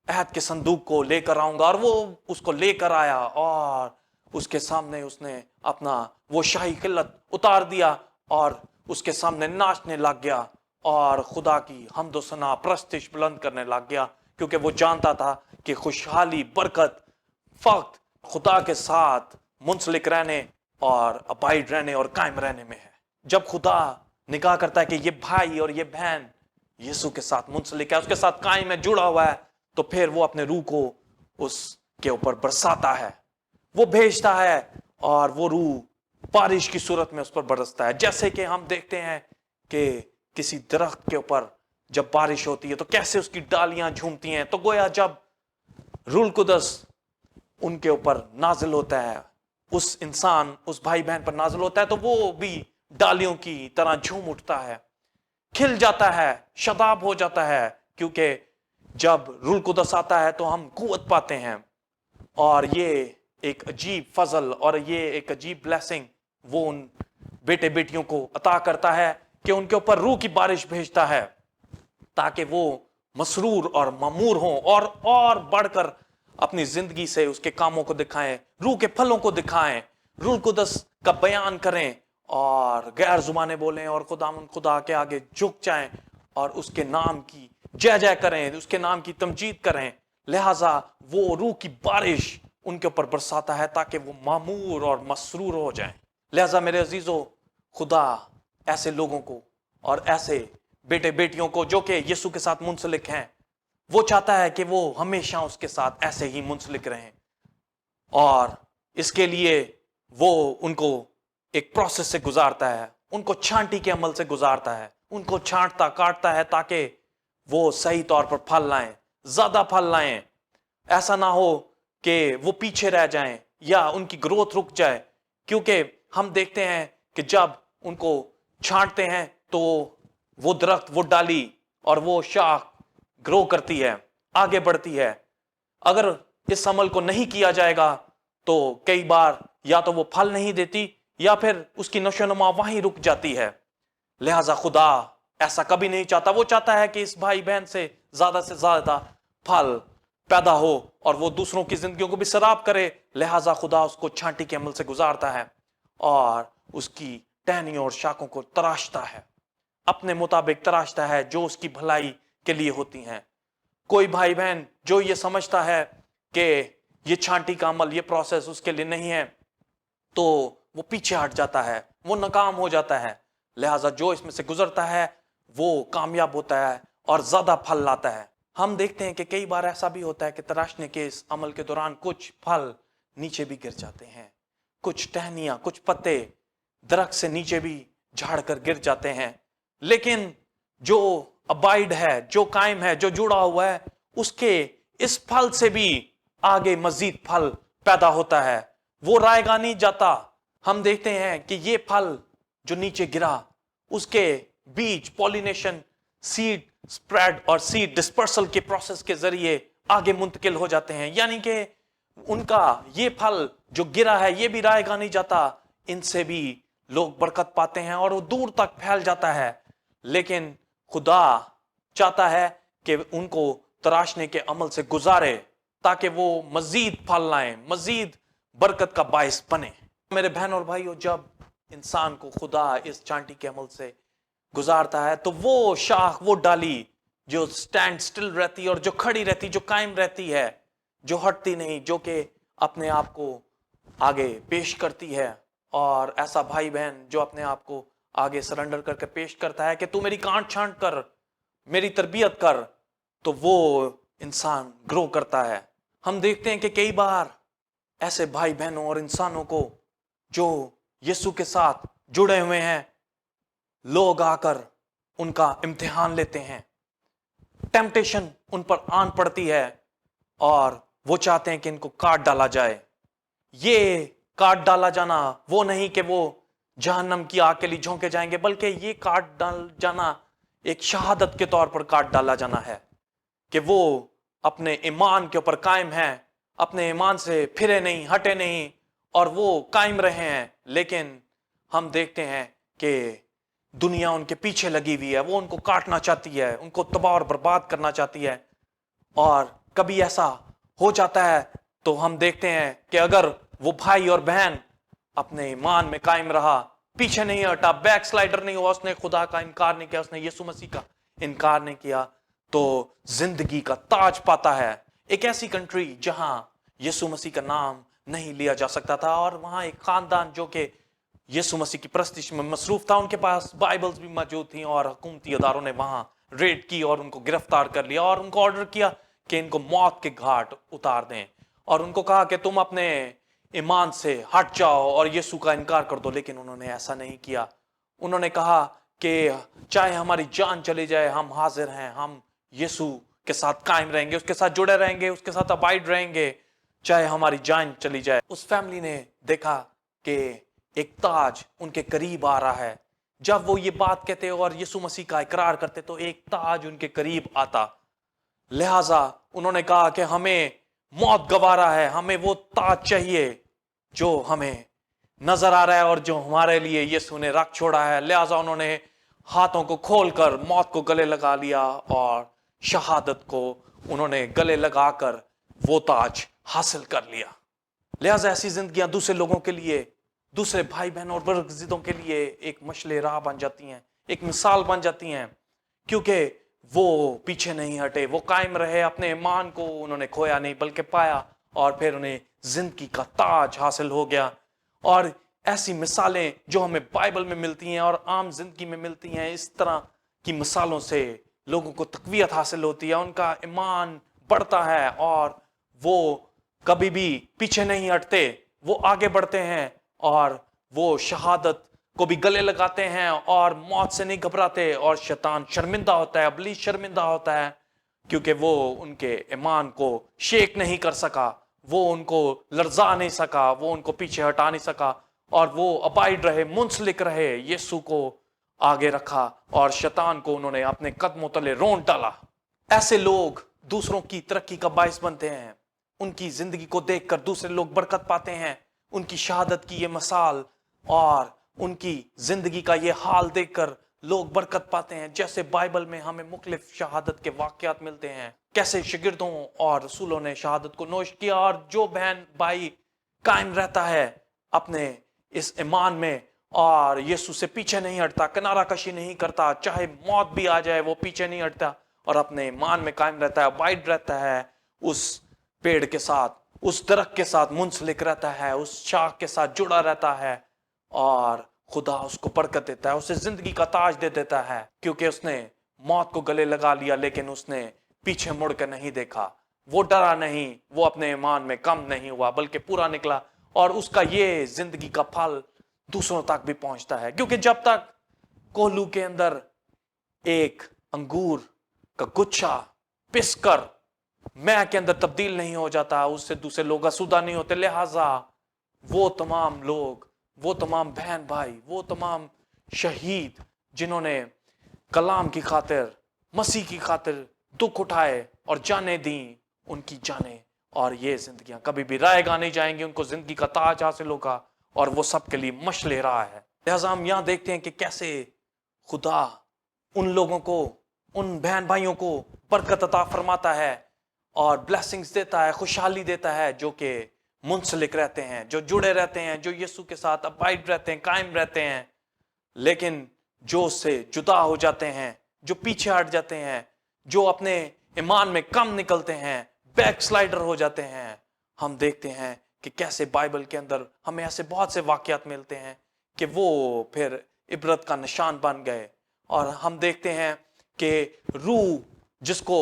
عہد کے صندوق کو لے کر آؤں گا، اور وہ اس کو لے کر آیا اور اس کے سامنے اس نے اپنا وہ شاہی خلعت اتار دیا اور اس کے سامنے ناچنے لگ گیا اور خدا کی حمد و ثنا، پرستش بلند کرنے لگ گیا، کیونکہ وہ جانتا تھا کہ خوشحالی، برکت فقط خدا کے ساتھ منسلک رہنے اور ابائڈ رہنے اور قائم رہنے میں ہے۔ جب خدا نگاہ کرتا ہے کہ یہ بھائی اور یہ بہن یسوع کے ساتھ منسلک ہے، اس کے ساتھ قائم ہے، جڑا ہوا ہے، تو پھر وہ اپنے روح کو اس کے اوپر برساتا ہے، وہ بھیجتا ہے، اور وہ روح بارش کی صورت میں اس پر برستا ہے۔ جیسے کہ ہم دیکھتے ہیں کہ کسی درخت کے اوپر جب بارش ہوتی ہے تو کیسے اس کی ڈالیاں جھومتی ہیں، تو گویا جب روح القدس ان کے اوپر نازل ہوتا ہے، اس انسان، اس بھائی بہن پر نازل ہوتا ہے، تو وہ بھی ڈالیوں کی طرح جھوم اٹھتا ہے، کھل جاتا ہے، شاداب ہو جاتا ہے، کیونکہ جب روح القدس آتا ہے تو ہم قوت پاتے ہیں، اور یہ ایک عجیب فضل اور یہ ایک عجیب بلیسنگ وہ ان بیٹے بیٹیوں کو عطا کرتا ہے کہ ان کے اوپر روح کی بارش بھیجتا ہے تاکہ وہ مسرور اور مامور ہوں اور بڑھ کر اپنی زندگی سے اس کے کاموں کو دکھائیں، روح کے پھلوں کو دکھائیں، روح القدس کا بیان کریں اور غیر زبانیں بولیں اور خدا کے آگے جھک جائیں اور اس کے نام کی جے جے کریں، اس کے نام کی تمجید کریں۔ لہٰذا وہ روح کی بارش ان کے اوپر برساتا ہے تاکہ وہ معمور اور مسرور ہو جائیں۔ لہٰذا میرے عزیزو، خدا ایسے لوگوں کو اور ایسے بیٹے بیٹیوں کو جو کہ یسوع کے ساتھ منسلک ہیں، وہ چاہتا ہے کہ وہ ہمیشہ اس کے ساتھ ایسے ہی منسلک رہیں، اور اس کے لیے وہ ان کو ایک پروسیس سے گزارتا ہے، ان کو چھانٹی کے عمل سے گزارتا ہے، ان کو چھانٹتا کاٹتا ہے تاکہ وہ صحیح طور پر پھل لائیں، زیادہ پھل لائیں، ایسا نہ ہو کہ وہ پیچھے رہ جائیں یا ان کی گروتھ رک جائے، کیونکہ ہم دیکھتے ہیں کہ جب ان کو چھانٹتے ہیں تو وہ درخت، وہ ڈالی اور وہ شاخ گرو کرتی ہے، آگے بڑھتی ہے۔ اگر اس عمل کو نہیں کیا جائے گا تو کئی بار یا تو وہ پھل نہیں دیتی یا پھر اس کی نشو و نما وہیں رک جاتی ہے۔ لہذا خدا ایسا کبھی نہیں چاہتا، وہ چاہتا ہے کہ اس بھائی بہن سے زیادہ پھل پیدا ہو اور وہ دوسروں کی زندگیوں کو بھی سراب کرے۔ لہذا خدا اس کو چھانٹی کے عمل سے گزارتا ہے اور اس کی ٹہنیوں اور شاخوں کو تراشتا ہے، اپنے مطابق تراشتا ہے جو اس کی بھلائی کے لیے ہوتی ہیں۔ کوئی بھائی بہن جو یہ سمجھتا ہے کہ یہ چھانٹی کا عمل، یہ پروسیس اس کے لیے نہیں ہے، تو وہ پیچھے ہٹ جاتا ہے، وہ ناکام ہو جاتا ہے۔ لہٰذا جو اس میں سے گزرتا ہے وہ کامیاب ہوتا ہے اور زیادہ پھل لاتا ہے۔ ہم دیکھتے ہیں کہ کئی بار ایسا بھی ہوتا ہے کہ تراشنے کے اس عمل کے دوران کچھ پھل نیچے بھی گر جاتے ہیں، کچھ ٹہنیاں، کچھ پتے درخت سے نیچے بھی جھاڑ کر گر جاتے ہیں، لیکن جو ابائڈ ہے، جو قائم ہے، جو جڑا ہوا ہے، اس کے اس پھل سے بھی آگے مزید پھل پیدا ہوتا ہے، وہ رائے گا نہیں جاتا۔ ہم دیکھتے ہیں کہ یہ پھل جو نیچے گرا، اس کے بیج پولینیشن، سیڈ سپریڈ اور سیڈ ڈسپرسل کے پروسیس کے ذریعے آگے منتقل ہو جاتے ہیں، یعنی کہ ان کا یہ پھل جو گرا ہے یہ بھی رائے گا نہیں جاتا، ان سے بھی لوگ برکت پاتے ہیں اور وہ دور تک پھیل جاتا ہے۔ لیکن خدا چاہتا ہے کہ ان کو تراشنے کے عمل سے گزارے تاکہ وہ مزید پھل لائیں، مزید برکت کا باعث بنے۔ میرے بہن اور بھائیو، جب انسان کو خدا اس چانٹی کے عمل سے گزارتا ہے تو وہ شاخ، وہ ڈالی جو سٹینڈ سٹل رہتی اور جو کھڑی رہتی، جو قائم رہتی ہے، جو ہٹتی نہیں، جو کہ اپنے آپ کو آگے پیش کرتی ہے، اور ایسا بھائی بہن جو اپنے آپ کو آگے سرنڈر کر کے پیش کرتا ہے کہ تو میری کانٹ چھانٹ کر، میری تربیت کر، تو وہ انسان گرو کرتا ہے۔ ہم دیکھتے ہیں کہ کئی بار ایسے بھائی بہنوں اور انسانوں کو جو یسوع کے ساتھ جڑے ہوئے ہیں، لوگ آ کر ان کا امتحان لیتے ہیں، ٹیمپٹیشن ان پر آن پڑتی ہے اور وہ چاہتے ہیں کہ ان کو کاٹ ڈالا جائے۔ یہ کاٹ ڈالا جانا وہ نہیں کہ وہ جہنم کی آگ کے لیے جھونکے جائیں گے، بلکہ یہ کاٹ ڈال جانا ایک شہادت کے طور پر کاٹ ڈالا جانا ہے کہ وہ اپنے ایمان کے اوپر قائم ہیں، اپنے ایمان سے پھرے نہیں، ہٹے نہیں، اور وہ قائم رہے ہیں۔ لیکن ہم دیکھتے ہیں کہ دنیا ان کے پیچھے لگی ہوئی ہے، وہ ان کو کاٹنا چاہتی ہے، ان کو تباہ اور برباد کرنا چاہتی ہے۔ اور کبھی ایسا ہو جاتا ہے تو ہم دیکھتے ہیں کہ اگر وہ بھائی اور بہن اپنے ایمان میں قائم رہا، پیچھے نہیں ہٹا، بیک سلائڈر نہیں ہوا، اس نے خدا کا انکار نہیں کیا، اس نے یسوع مسیح کا انکار نہیں کیا، تو زندگی کا تاج پاتا ہے۔ ایک ایسی کنٹری جہاں یسوع مسیح کا نام نہیں لیا جا سکتا تھا، اور وہاں ایک خاندان جو کہ یسوع مسیح کی پرستش میں مصروف تھا، ان کے پاس بائبلز بھی موجود تھیں، اور حکومتی اداروں نے وہاں ریڈ کی اور ان کو گرفتار کر لیا اور ان کو آرڈر کیا کہ ان کو موت کے گھاٹ اتار دیں، اور ان کو کہا کہ تم اپنے ایمان سے ہٹ جاؤ اور یسوع کا انکار کر دو۔ لیکن انہوں نے ایسا نہیں کیا۔ انہوں نے کہا کہ چاہے ہماری جان چلی جائے، ہم حاضر ہیں، ہم یسوع کے ساتھ قائم رہیں گے، اس کے ساتھ جڑے رہیں گے، اس کے ساتھ ابائڈ رہیں گے، چاہے ہماری جان چلی جائے۔ اس فیملی نے دیکھا کہ ایک تاج ان کے قریب آ رہا ہے۔ جب وہ یہ بات کہتے اور یسوع مسیح کا اقرار کرتے تو ایک تاج ان کے قریب آتا۔ لہٰذا انہوں نے کہا کہ ہمیں موت گوارا ہے، ہمیں وہ تاج چاہیے جو ہمیں نظر آ رہا ہے اور جو ہمارے لیے یسوع نے رکھ چھوڑا ہے۔ لہٰذا انہوں نے ہاتھوں کو کھول کر موت کو گلے لگا لیا اور شہادت کو انہوں نے گلے لگا کر وہ تاج حاصل کر لیا۔ لہٰذا ایسی زندگیاں دوسرے لوگوں کے لیے، دوسرے بھائی بہنوں اور برگزیدوں کے لیے ایک مشعل راہ بن جاتی ہیں، ایک مثال بن جاتی ہیں، کیونکہ وہ پیچھے نہیں ہٹے، وہ قائم رہے، اپنے ایمان کو انہوں نے کھویا نہیں بلکہ پایا، اور پھر انہیں زندگی کا تاج حاصل ہو گیا۔ اور ایسی مثالیں جو ہمیں بائبل میں ملتی ہیں اور عام زندگی میں ملتی ہیں، اس طرح کی مثالوں سے لوگوں کو تقویت حاصل ہوتی ہے، ان کا ایمان بڑھتا ہے، اور وہ کبھی بھی پیچھے نہیں ہٹتے، وہ آگے بڑھتے ہیں، اور وہ شہادت کو بھی گلے لگاتے ہیں اور موت سے نہیں گھبراتے، اور شیطان شرمندہ ہوتا ہے، ابلیس شرمندہ ہوتا ہے کیونکہ وہ ان کے ایمان کو شیک نہیں کر سکا، وہ ان کو لرزا نہیں سکا، وہ ان کو پیچھے ہٹا نہیں سکا، اور وہ ابائڈ رہے، منسلک رہے، یسوع کو آگے رکھا، اور شیطان کو انہوں نے اپنے قدموں تلے رونٹ ڈالا۔ ایسے لوگ دوسروں کی ترقی کا باعث بنتے ہیں، ان کی زندگی کو دیکھ کر دوسرے لوگ برکت پاتے ہیں، ان کی شہادت کی یہ مثال اور ان کی زندگی کا یہ حال دیکھ کر لوگ برکت پاتے ہیں۔ جیسے بائبل میں ہمیں مختلف شہادت کے واقعات ملتے ہیں، کیسے شاگردوں اور رسولوں نے شہادت کو نوش کیا، اور جو بہن بھائی قائم رہتا ہے اپنے اس ایمان میں اور یسوع سے پیچھے نہیں ہٹتا، کنارہ کشی نہیں کرتا، چاہے موت بھی آ جائے وہ پیچھے نہیں ہٹتا اور اپنے ایمان میں قائم رہتا ہے، ابائڈ رہتا ہے، اس پیڑ کے ساتھ، اس درخت کے ساتھ منسلک رہتا ہے، اس شاخ کے ساتھ جڑا رہتا ہے، اور خدا اس کو برکت دیتا ہے، اسے زندگی کا تاج دے دیتا ہے، کیونکہ اس نے موت کو گلے لگا لیا لیکن اس نے پیچھے مڑ کے نہیں دیکھا، وہ ڈرا نہیں، وہ اپنے ایمان میں کم نہیں ہوا بلکہ پورا نکلا، اور اس کا یہ زندگی کا پھل دوسروں تک بھی پہنچتا ہے۔ کیونکہ جب تک کوہلو کے اندر ایک انگور کا گچھا پس کر میں کے اندر تبدیل نہیں ہو جاتا، اس سے دوسرے لوگ آسودہ نہیں ہوتے، لہٰذا وہ تمام لوگ، وہ تمام بہن بھائی، وہ تمام شہید جنہوں نے کلام کی خاطر، مسیح کی خاطر دکھ اٹھائے اور جانیں دیں، ان کی جانیں اور یہ زندگیاں کبھی بھی رائے گاہ نہیں جائیں گی، ان کو زندگی کا تاج حاصل ہوگا، اور وہ سب کے لیے مشعل راہ ہے۔ لہٰذا ہم یہاں دیکھتے ہیں کہ کیسے خدا ان لوگوں کو، ان بہن بھائیوں کو برکت عطا فرماتا ہے اور بلیسنگز دیتا ہے، خوشحالی دیتا ہے، جو کہ منسلک رہتے ہیں، جو جڑے رہتے ہیں، جو یسوع کے ساتھ ابائڈ رہتے ہیں، قائم رہتے ہیں۔ لیکن جو اس سے جدا ہو جاتے ہیں، جو پیچھے ہٹ جاتے ہیں، جو اپنے ایمان میں کم نکلتے ہیں، بیک سلائڈر ہو جاتے ہیں، ہم دیکھتے ہیں کہ کیسے بائبل کے اندر ہمیں ایسے بہت سے واقعات ملتے ہیں کہ وہ پھر عبرت کا نشان بن گئے، اور ہم دیکھتے ہیں کہ روح جس کو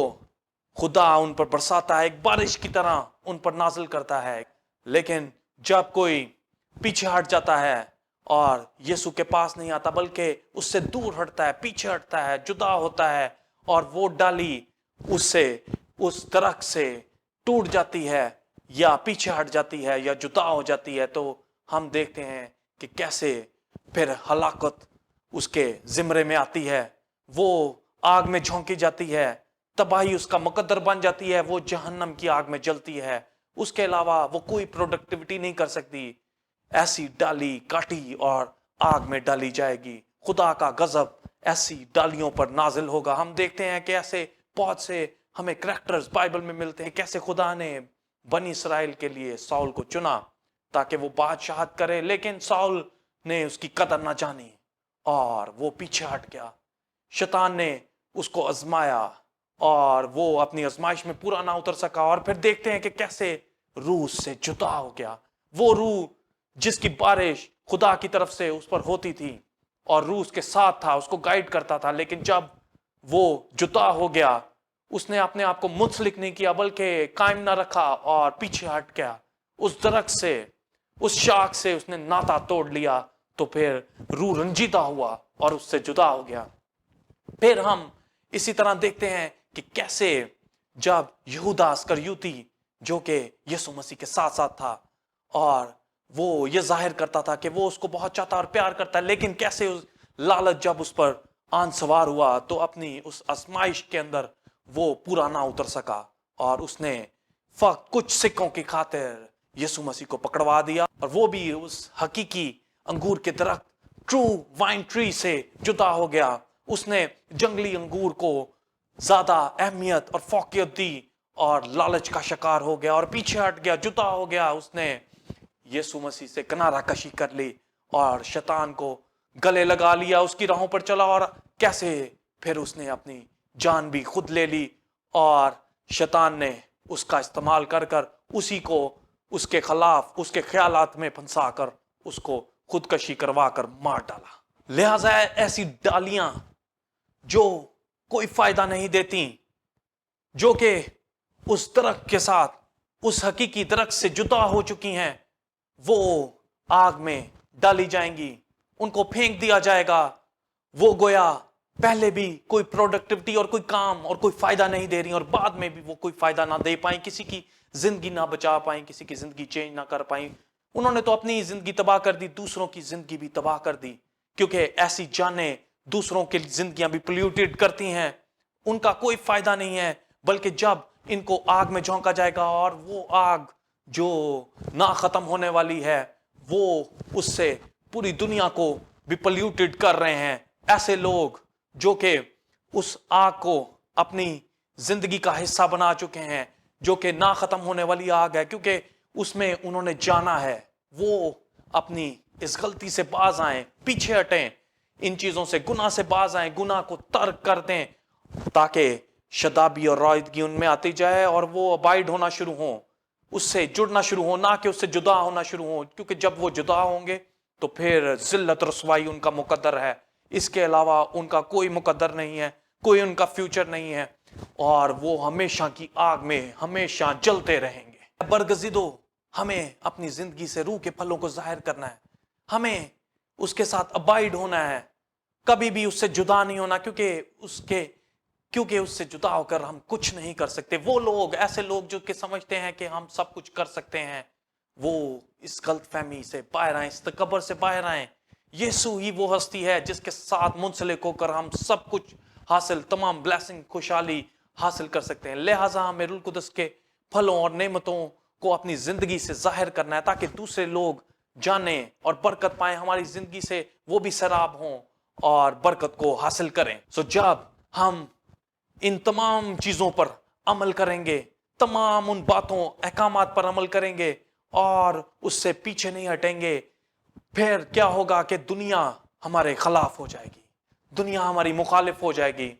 خدا ان پر برساتا ہے، ایک بارش کی طرح ان پر نازل کرتا ہے، لیکن جب کوئی پیچھے ہٹ جاتا ہے اور یسوع کے پاس نہیں آتا بلکہ اس سے دور ہٹتا ہے، پیچھے ہٹتا ہے، جدا ہوتا ہے، اور وہ ڈالی اس سے، اس درخت سے ٹوٹ جاتی ہے یا پیچھے ہٹ جاتی ہے یا جدا ہو جاتی ہے، تو ہم دیکھتے ہیں کہ کیسے پھر ہلاکت اس کے زمرے میں آتی ہے، وہ آگ میں جھونکی جاتی ہے، تباہی اس کا مقدر بن جاتی ہے، وہ جہنم کی آگ میں جلتی ہے، اس کے علاوہ وہ کوئی پروڈکٹیوٹی نہیں کر سکتی، ایسی ڈالی کاٹی اور آگ میں ڈالی جائے گی، خدا کا غضب ایسی ڈالیوں پر نازل ہوگا۔ ہم دیکھتے ہیں کہ ایسے بہت سے ہمیں کریکٹرز بائبل میں ملتے ہیں، کیسے خدا نے بنی اسرائیل کے لیے ساؤل کو چنا تاکہ وہ بادشاہت کرے، لیکن ساؤل نے اس کی قدر نہ جانی اور وہ پیچھے ہٹ گیا، شیطان نے اس کو آزمایا اور وہ اپنی آزمائش میں پورا نہ اتر سکا، اور پھر دیکھتے ہیں کہ کیسے روح سے جدا ہو گیا، وہ روح جس کی بارش خدا کی طرف سے اس پر ہوتی تھی اور روح اس کے ساتھ تھا، اس کو گائیڈ کرتا تھا، لیکن جب وہ جدا ہو گیا، اس نے اپنے آپ کو منسلک نہیں کیا بلکہ قائم نہ رکھا اور پیچھے ہٹ گیا، اس درخت سے، اس شاخ سے اس نے ناتا توڑ لیا، تو پھر روح رنجیدہ ہوا اور اس سے جدا ہو گیا۔ پھر ہم اسی طرح دیکھتے ہیں کہ کیسے جب یہودا اسکریوتی جو کہ یسوع مسیح کے ساتھ ساتھ تھا اور وہ یہ ظاہر کرتا تھا کہ وہ اس کو بہت چاہتا اور پیار کرتا ہے، لیکن کیسے اس لالچ جب اس پر آن سوار ہوا تو اپنی اس آزمائش کے اندر وہ پورا نہ اتر سکا، اور اس نے فقط کچھ سکوں کی خاطر یسوع مسیح کو پکڑوا دیا، اور وہ بھی اس حقیقی انگور کے درخت ٹرو وائن ٹری سے جدا ہو گیا۔ اس نے جنگلی انگور کو زیادہ اہمیت اور فوقیت دی اور لالچ کا شکار ہو گیا اور پیچھے ہٹ گیا، جدا ہو گیا، اس نے یسوع مسیح سے کنارہ کشی کر لی اور شیطان کو گلے لگا لیا، اس کی راہوں پر چلا، اور کیسے پھر اس نے اپنی جان بھی خود لے لی، اور شیطان نے اس کا استعمال کر کر اسی کو اس کے خلاف، اس کے خیالات میں پھنسا کر اس کو خودکشی کروا کر مار ڈالا۔ لہٰذا ایسی ڈالیاں جو کوئی فائدہ نہیں دیتی، جو کہ اس درخت کے ساتھ، اس حقیقی درخت سے جدا ہو چکی ہیں، وہ آگ میں ڈالی جائیں گی، ان کو پھینک دیا جائے گا، وہ گویا پہلے بھی کوئی پروڈکٹیوٹی اور کوئی کام اور کوئی فائدہ نہیں دے رہی اور بعد میں بھی وہ کوئی فائدہ نہ دے پائیں, کسی کی زندگی نہ بچا پائیں, کسی کی زندگی چینج نہ کر پائیں. انہوں نے تو اپنی زندگی تباہ کر دی, دوسروں کی زندگی بھی تباہ کر دی, کیونکہ ایسی جانیں دوسروں کی زندگیاں بھی پولیوٹیڈ کرتی ہیں, ان کا کوئی فائدہ نہیں ہے. بلکہ جب ان کو آگ میں جھونکا جائے گا اور وہ آگ جو نہ ختم ہونے والی ہے, وہ اس سے پوری دنیا کو بھی پولیوٹیڈ کر رہے ہیں. ایسے لوگ جو کہ اس آگ کو اپنی زندگی کا حصہ بنا چکے ہیں, جو کہ نہ ختم ہونے والی آگ ہے, کیونکہ اس میں انہوں نے جانا ہے, وہ اپنی اس غلطی سے باز آئیں, پیچھے ہٹیں, ان چیزوں سے, گناہ سے باز آئیں, گناہ کو ترک کر دیں, تاکہ شدابی اور رائدگی ان میں آتی جائے اور وہ ابائڈ ہونا شروع ہوں, اس سے جڑنا شروع ہوں, نہ کہ اس سے جدا ہونا شروع ہوں. کیونکہ جب وہ جدا ہوں گے تو پھر ذلت رسوائی ان کا مقدر ہے, اس کے علاوہ ان کا کوئی مقدر نہیں ہے, کوئی ان کا فیوچر نہیں ہے, اور وہ ہمیشہ کی آگ میں ہمیشہ جلتے رہیں گے. برگزیدو, ہمیں اپنی زندگی سے روح کے پھلوں کو ظاہر کرنا ہے, ہمیں اس کے ساتھ ابائڈ ہونا ہے, کبھی بھی اس سے جدا نہیں ہونا, کیونکہ اس سے جدا ہو کر ہم کچھ نہیں کر سکتے. وہ لوگ, ایسے لوگ جو کہ سمجھتے ہیں کہ ہم سب کچھ کر سکتے ہیں, وہ اس غلط فہمی سے باہر آئیں, اس تکبر سے باہر آئیں. یسوع ہی وہ ہستی ہے جس کے ساتھ منسلک ہو کر ہم سب کچھ حاصل, تمام بلیسنگ, خوشحالی حاصل کر سکتے ہیں. لہٰذا ہمیں روح القدس کے پھلوں اور نعمتوں کو اپنی زندگی سے ظاہر کرنا ہے, تاکہ دوسرے لوگ جانیں اور برکت پائیں ہماری زندگی سے, وہ بھی سیراب ہوں اور برکت کو حاصل کریں. جب ہم ان تمام چیزوں پر عمل کریں گے, تمام ان باتوں, احکامات پر عمل کریں گے اور اس سے پیچھے نہیں ہٹیں گے, پھر کیا ہوگا کہ دنیا ہمارے خلاف ہو جائے گی, دنیا ہماری مخالف ہو جائے گی,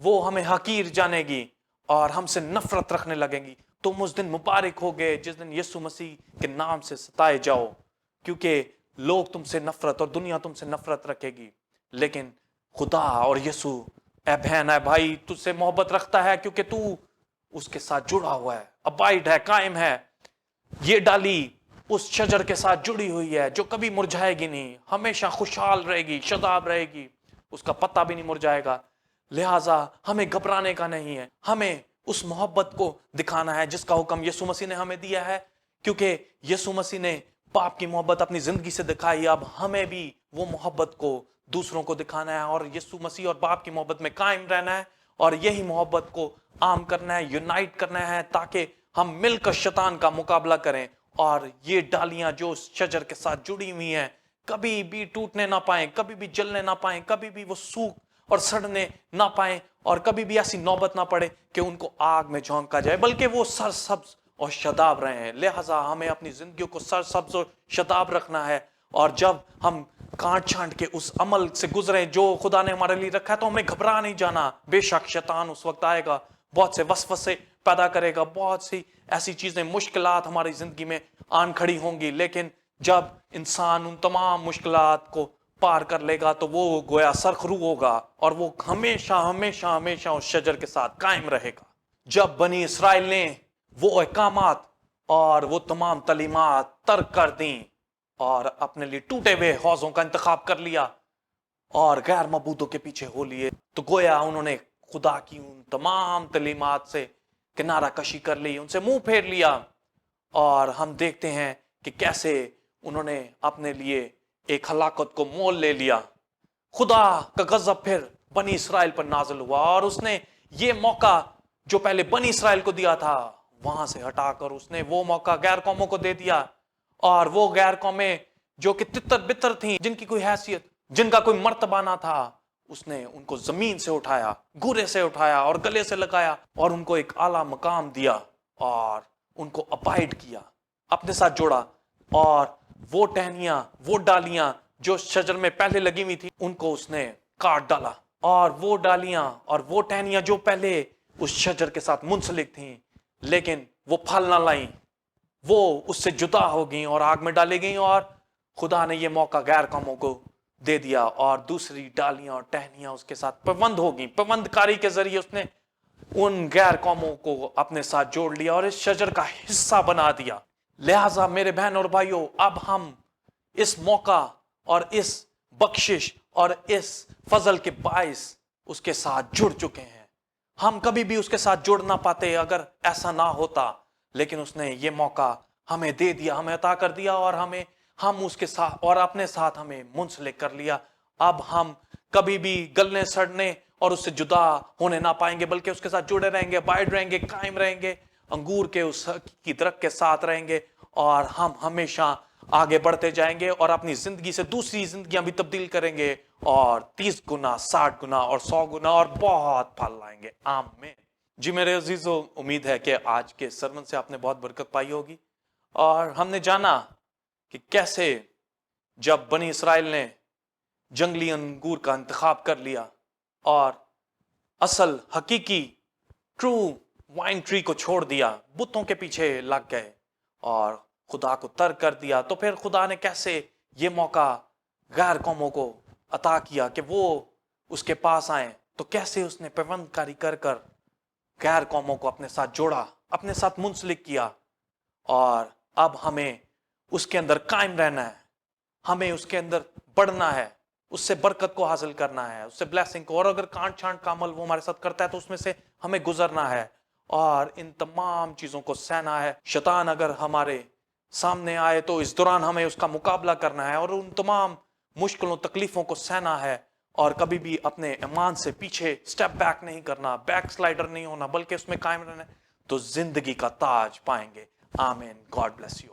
وہ ہمیں حقیر جانے گی اور ہم سے نفرت رکھنے لگیں گی. تم اس دن مبارک ہوگے جس دن یسوع مسیح کے نام سے ستائے جاؤ, کیونکہ لوگ تم سے نفرت اور دنیا تم سے نفرت رکھے گی, لیکن خدا اور یسوع, اے بہن, اے بھائی, تجھ سے محبت رکھتا ہے کیونکہ تو اس کے ساتھ جڑا ہوا ہے, ابائڈ ہے, قائم ہے. یہ ڈالی اس شجر کے ساتھ جڑی ہوئی ہے جو کبھی مرجھائے گی نہیں, ہمیشہ خوشحال رہے گی, شاداب رہے گی, اس کا پتا بھی نہیں مرجھائے گا. لہٰذا ہمیں گھبرانے کا نہیں ہے, ہمیں اس محبت کو دکھانا ہے جس کا حکم یسوع مسیح نے ہمیں دیا ہے, کیونکہ یسوع مسیح نے باپ کی محبت اپنی زندگی سے دکھائی. اب ہمیں بھی وہ محبت کو دوسروں کو دکھانا ہے اور یسوع مسیح اور باپ کی محبت میں قائم رہنا ہے, اور یہی محبت کو عام کرنا ہے, یونائٹ کرنا ہے, تاکہ ہم مل کر شیطان کا مقابلہ کریں, اور یہ ڈالیاں جو شجر کے ساتھ جڑی ہوئی ہیں کبھی بھی ٹوٹنے نہ پائیں, کبھی بھی جلنے نہ پائیں, کبھی بھی وہ سوکھ اور سڑنے نہ پائیں, اور کبھی بھی ایسی نوبت نہ پڑے کہ ان کو آگ میں جھونکا جائے, بلکہ وہ سرسبز اور شاداب رہے ہیں. لہٰذا ہمیں اپنی زندگیوں کو سرسبز اور شاداب رکھنا ہے, اور جب ہم کانٹ چھانٹ کے اس عمل سے گزریں جو خدا نے ہمارے لیے رکھا ہے, تو ہمیں گھبرا نہیں جانا. بے شک شیطان اس وقت آئے گا, بہت سے وسوسے پیدا کرے گا, بہت سی ایسی چیزیں, مشکلات ہماری زندگی میں آن کھڑی ہوں گی, لیکن جب انسان ان تمام مشکلات کو پار کر لے گا تو وہ گویا سرخرو ہوگا, اور وہ ہمیشہ ہمیشہ ہمیشہ اس شجر کے ساتھ قائم رہے گا. جب بنی اسرائیل نے وہ احکامات اور وہ تمام تعلیمات ترک کر دیں اور اپنے لیے ٹوٹے ہوئے حوضوں کا انتخاب کر لیا اور غیر معبودوں کے پیچھے ہو لیے, تو گویا انہوں نے خدا کی ان تمام تعلیمات سے کنارہ کشی کر لی, ان سے منہ پھیر لیا. اور ہم دیکھتے ہیں کہ کیسے انہوں نے اپنے لیے ایک ہلاکت کو مول لے لیا. خدا کا غضب پھر بنی اسرائیل پر نازل ہوا, اور اس نے یہ موقع جو پہلے بنی اسرائیل کو دیا تھا وہاں سے ہٹا کر اس نے وہ موقع غیر قوموں کو دے دیا, اور وہ غیر قومیں جو کہ تتر بتر تھیں, جن کی کوئی حیثیت, جن کا کوئی مرتبہ نہ تھا, اس نے ان کو زمین سے اٹھایا, گورے سے اٹھایا اور گلے سے لگایا, اور ان کو ایک اعلیٰ مقام دیا, اور ان کو ابائڈ کیا, اپنے ساتھ جوڑا. اور وہ ٹہنیاں, وہ ڈالیاں جو شجر میں پہلے لگی ہوئی تھی, ان کو اس نے کاٹ ڈالا, اور وہ ڈالیاں اور وہ ٹہنیاں جو پہلے اس شجر کے ساتھ منسلک تھیں لیکن وہ پھل نہ لائیں, وہ اس سے جدا ہو گئیں اور آگ میں ڈالی گئیں, اور خدا نے یہ موقع غیر قوموں کو دے دیا, اور دوسری ڈالیاں اور ٹہنیاں اس کے ساتھ پیوند ہو گئیں. پیوند کاری کے ذریعے اس نے ان غیر قوموں کو اپنے ساتھ جوڑ لیا اور اس شجر کا حصہ بنا دیا. لہٰذا میرے بہن اور بھائیوں, اب ہم اس موقع اور اس بخشش اور اس فضل کے باعث اس کے ساتھ جڑ چکے ہیں. ہم کبھی بھی اس کے ساتھ جڑ نہ پاتے اگر ایسا نہ ہوتا، لیکن اس نے یہ موقع ہمیں دے دیا، ہمیں عطا کر دیا، اور ہم اس کے ساتھ اور اپنے ساتھ ہمیں منسلک کر لیا. اب ہم کبھی بھی گلنے سڑنے اور اس سے جدا ہونے نہ پائیں گے، بلکہ اس کے ساتھ جڑے رہیں گے، ابائڈ رہیں گے، قائم رہیں گے، انگور کے اس کی درخت کے ساتھ رہیں گے، اور ہم ہمیشہ آگے بڑھتے جائیں گے اور اپنی زندگی سے دوسری زندگیاں بھی تبدیل کریں گے، اور 30 گنا، 60 گنا اور 100 گنا اور بہت پھل لائیں گے. آمین. جی میرے عزیزو، امید ہے کہ آج کے سرمن سے آپ نے بہت برکت پائی ہوگی، اور ہم نے جانا کہ کیسے جب بنی اسرائیل نے جنگلی انگور کا انتخاب کر لیا اور اصل حقیقی ٹرو وائن ٹری کو چھوڑ دیا، بتوں کے پیچھے لگ گئے اور خدا کو ترک کر دیا، تو پھر خدا نے کیسے یہ موقع غیر قوموں کو عطا کیا کہ وہ اس کے پاس آئیں. تو کیسے اس نے پیوند کاری کر کر غیر قوموں کو اپنے ساتھ جوڑا، اپنے ساتھ منسلک کیا، اور اب ہمیں اس کے اندر قائم رہنا ہے، ہمیں اس کے اندر بڑھنا ہے، اس سے برکت کو حاصل کرنا ہے، اس سے بلیسنگ کو. اور اگر کانٹ چھانٹ کا عمل وہ ہمارے ساتھ کرتا ہے تو اس میں سے ہمیں گزرنا ہے اور ان تمام چیزوں کو سہنا ہے. شیطان اگر ہمارے سامنے آئے تو اس دوران ہمیں اس کا مقابلہ کرنا ہے اور ان تمام مشکلوں تکلیفوں کو سہنا ہے، اور کبھی بھی اپنے ایمان سے پیچھے سٹیپ بیک نہیں کرنا، بیک سلائڈر نہیں ہونا، بلکہ اس میں قائم رہنا، تو زندگی کا تاج پائیں گے. آمین. God bless you.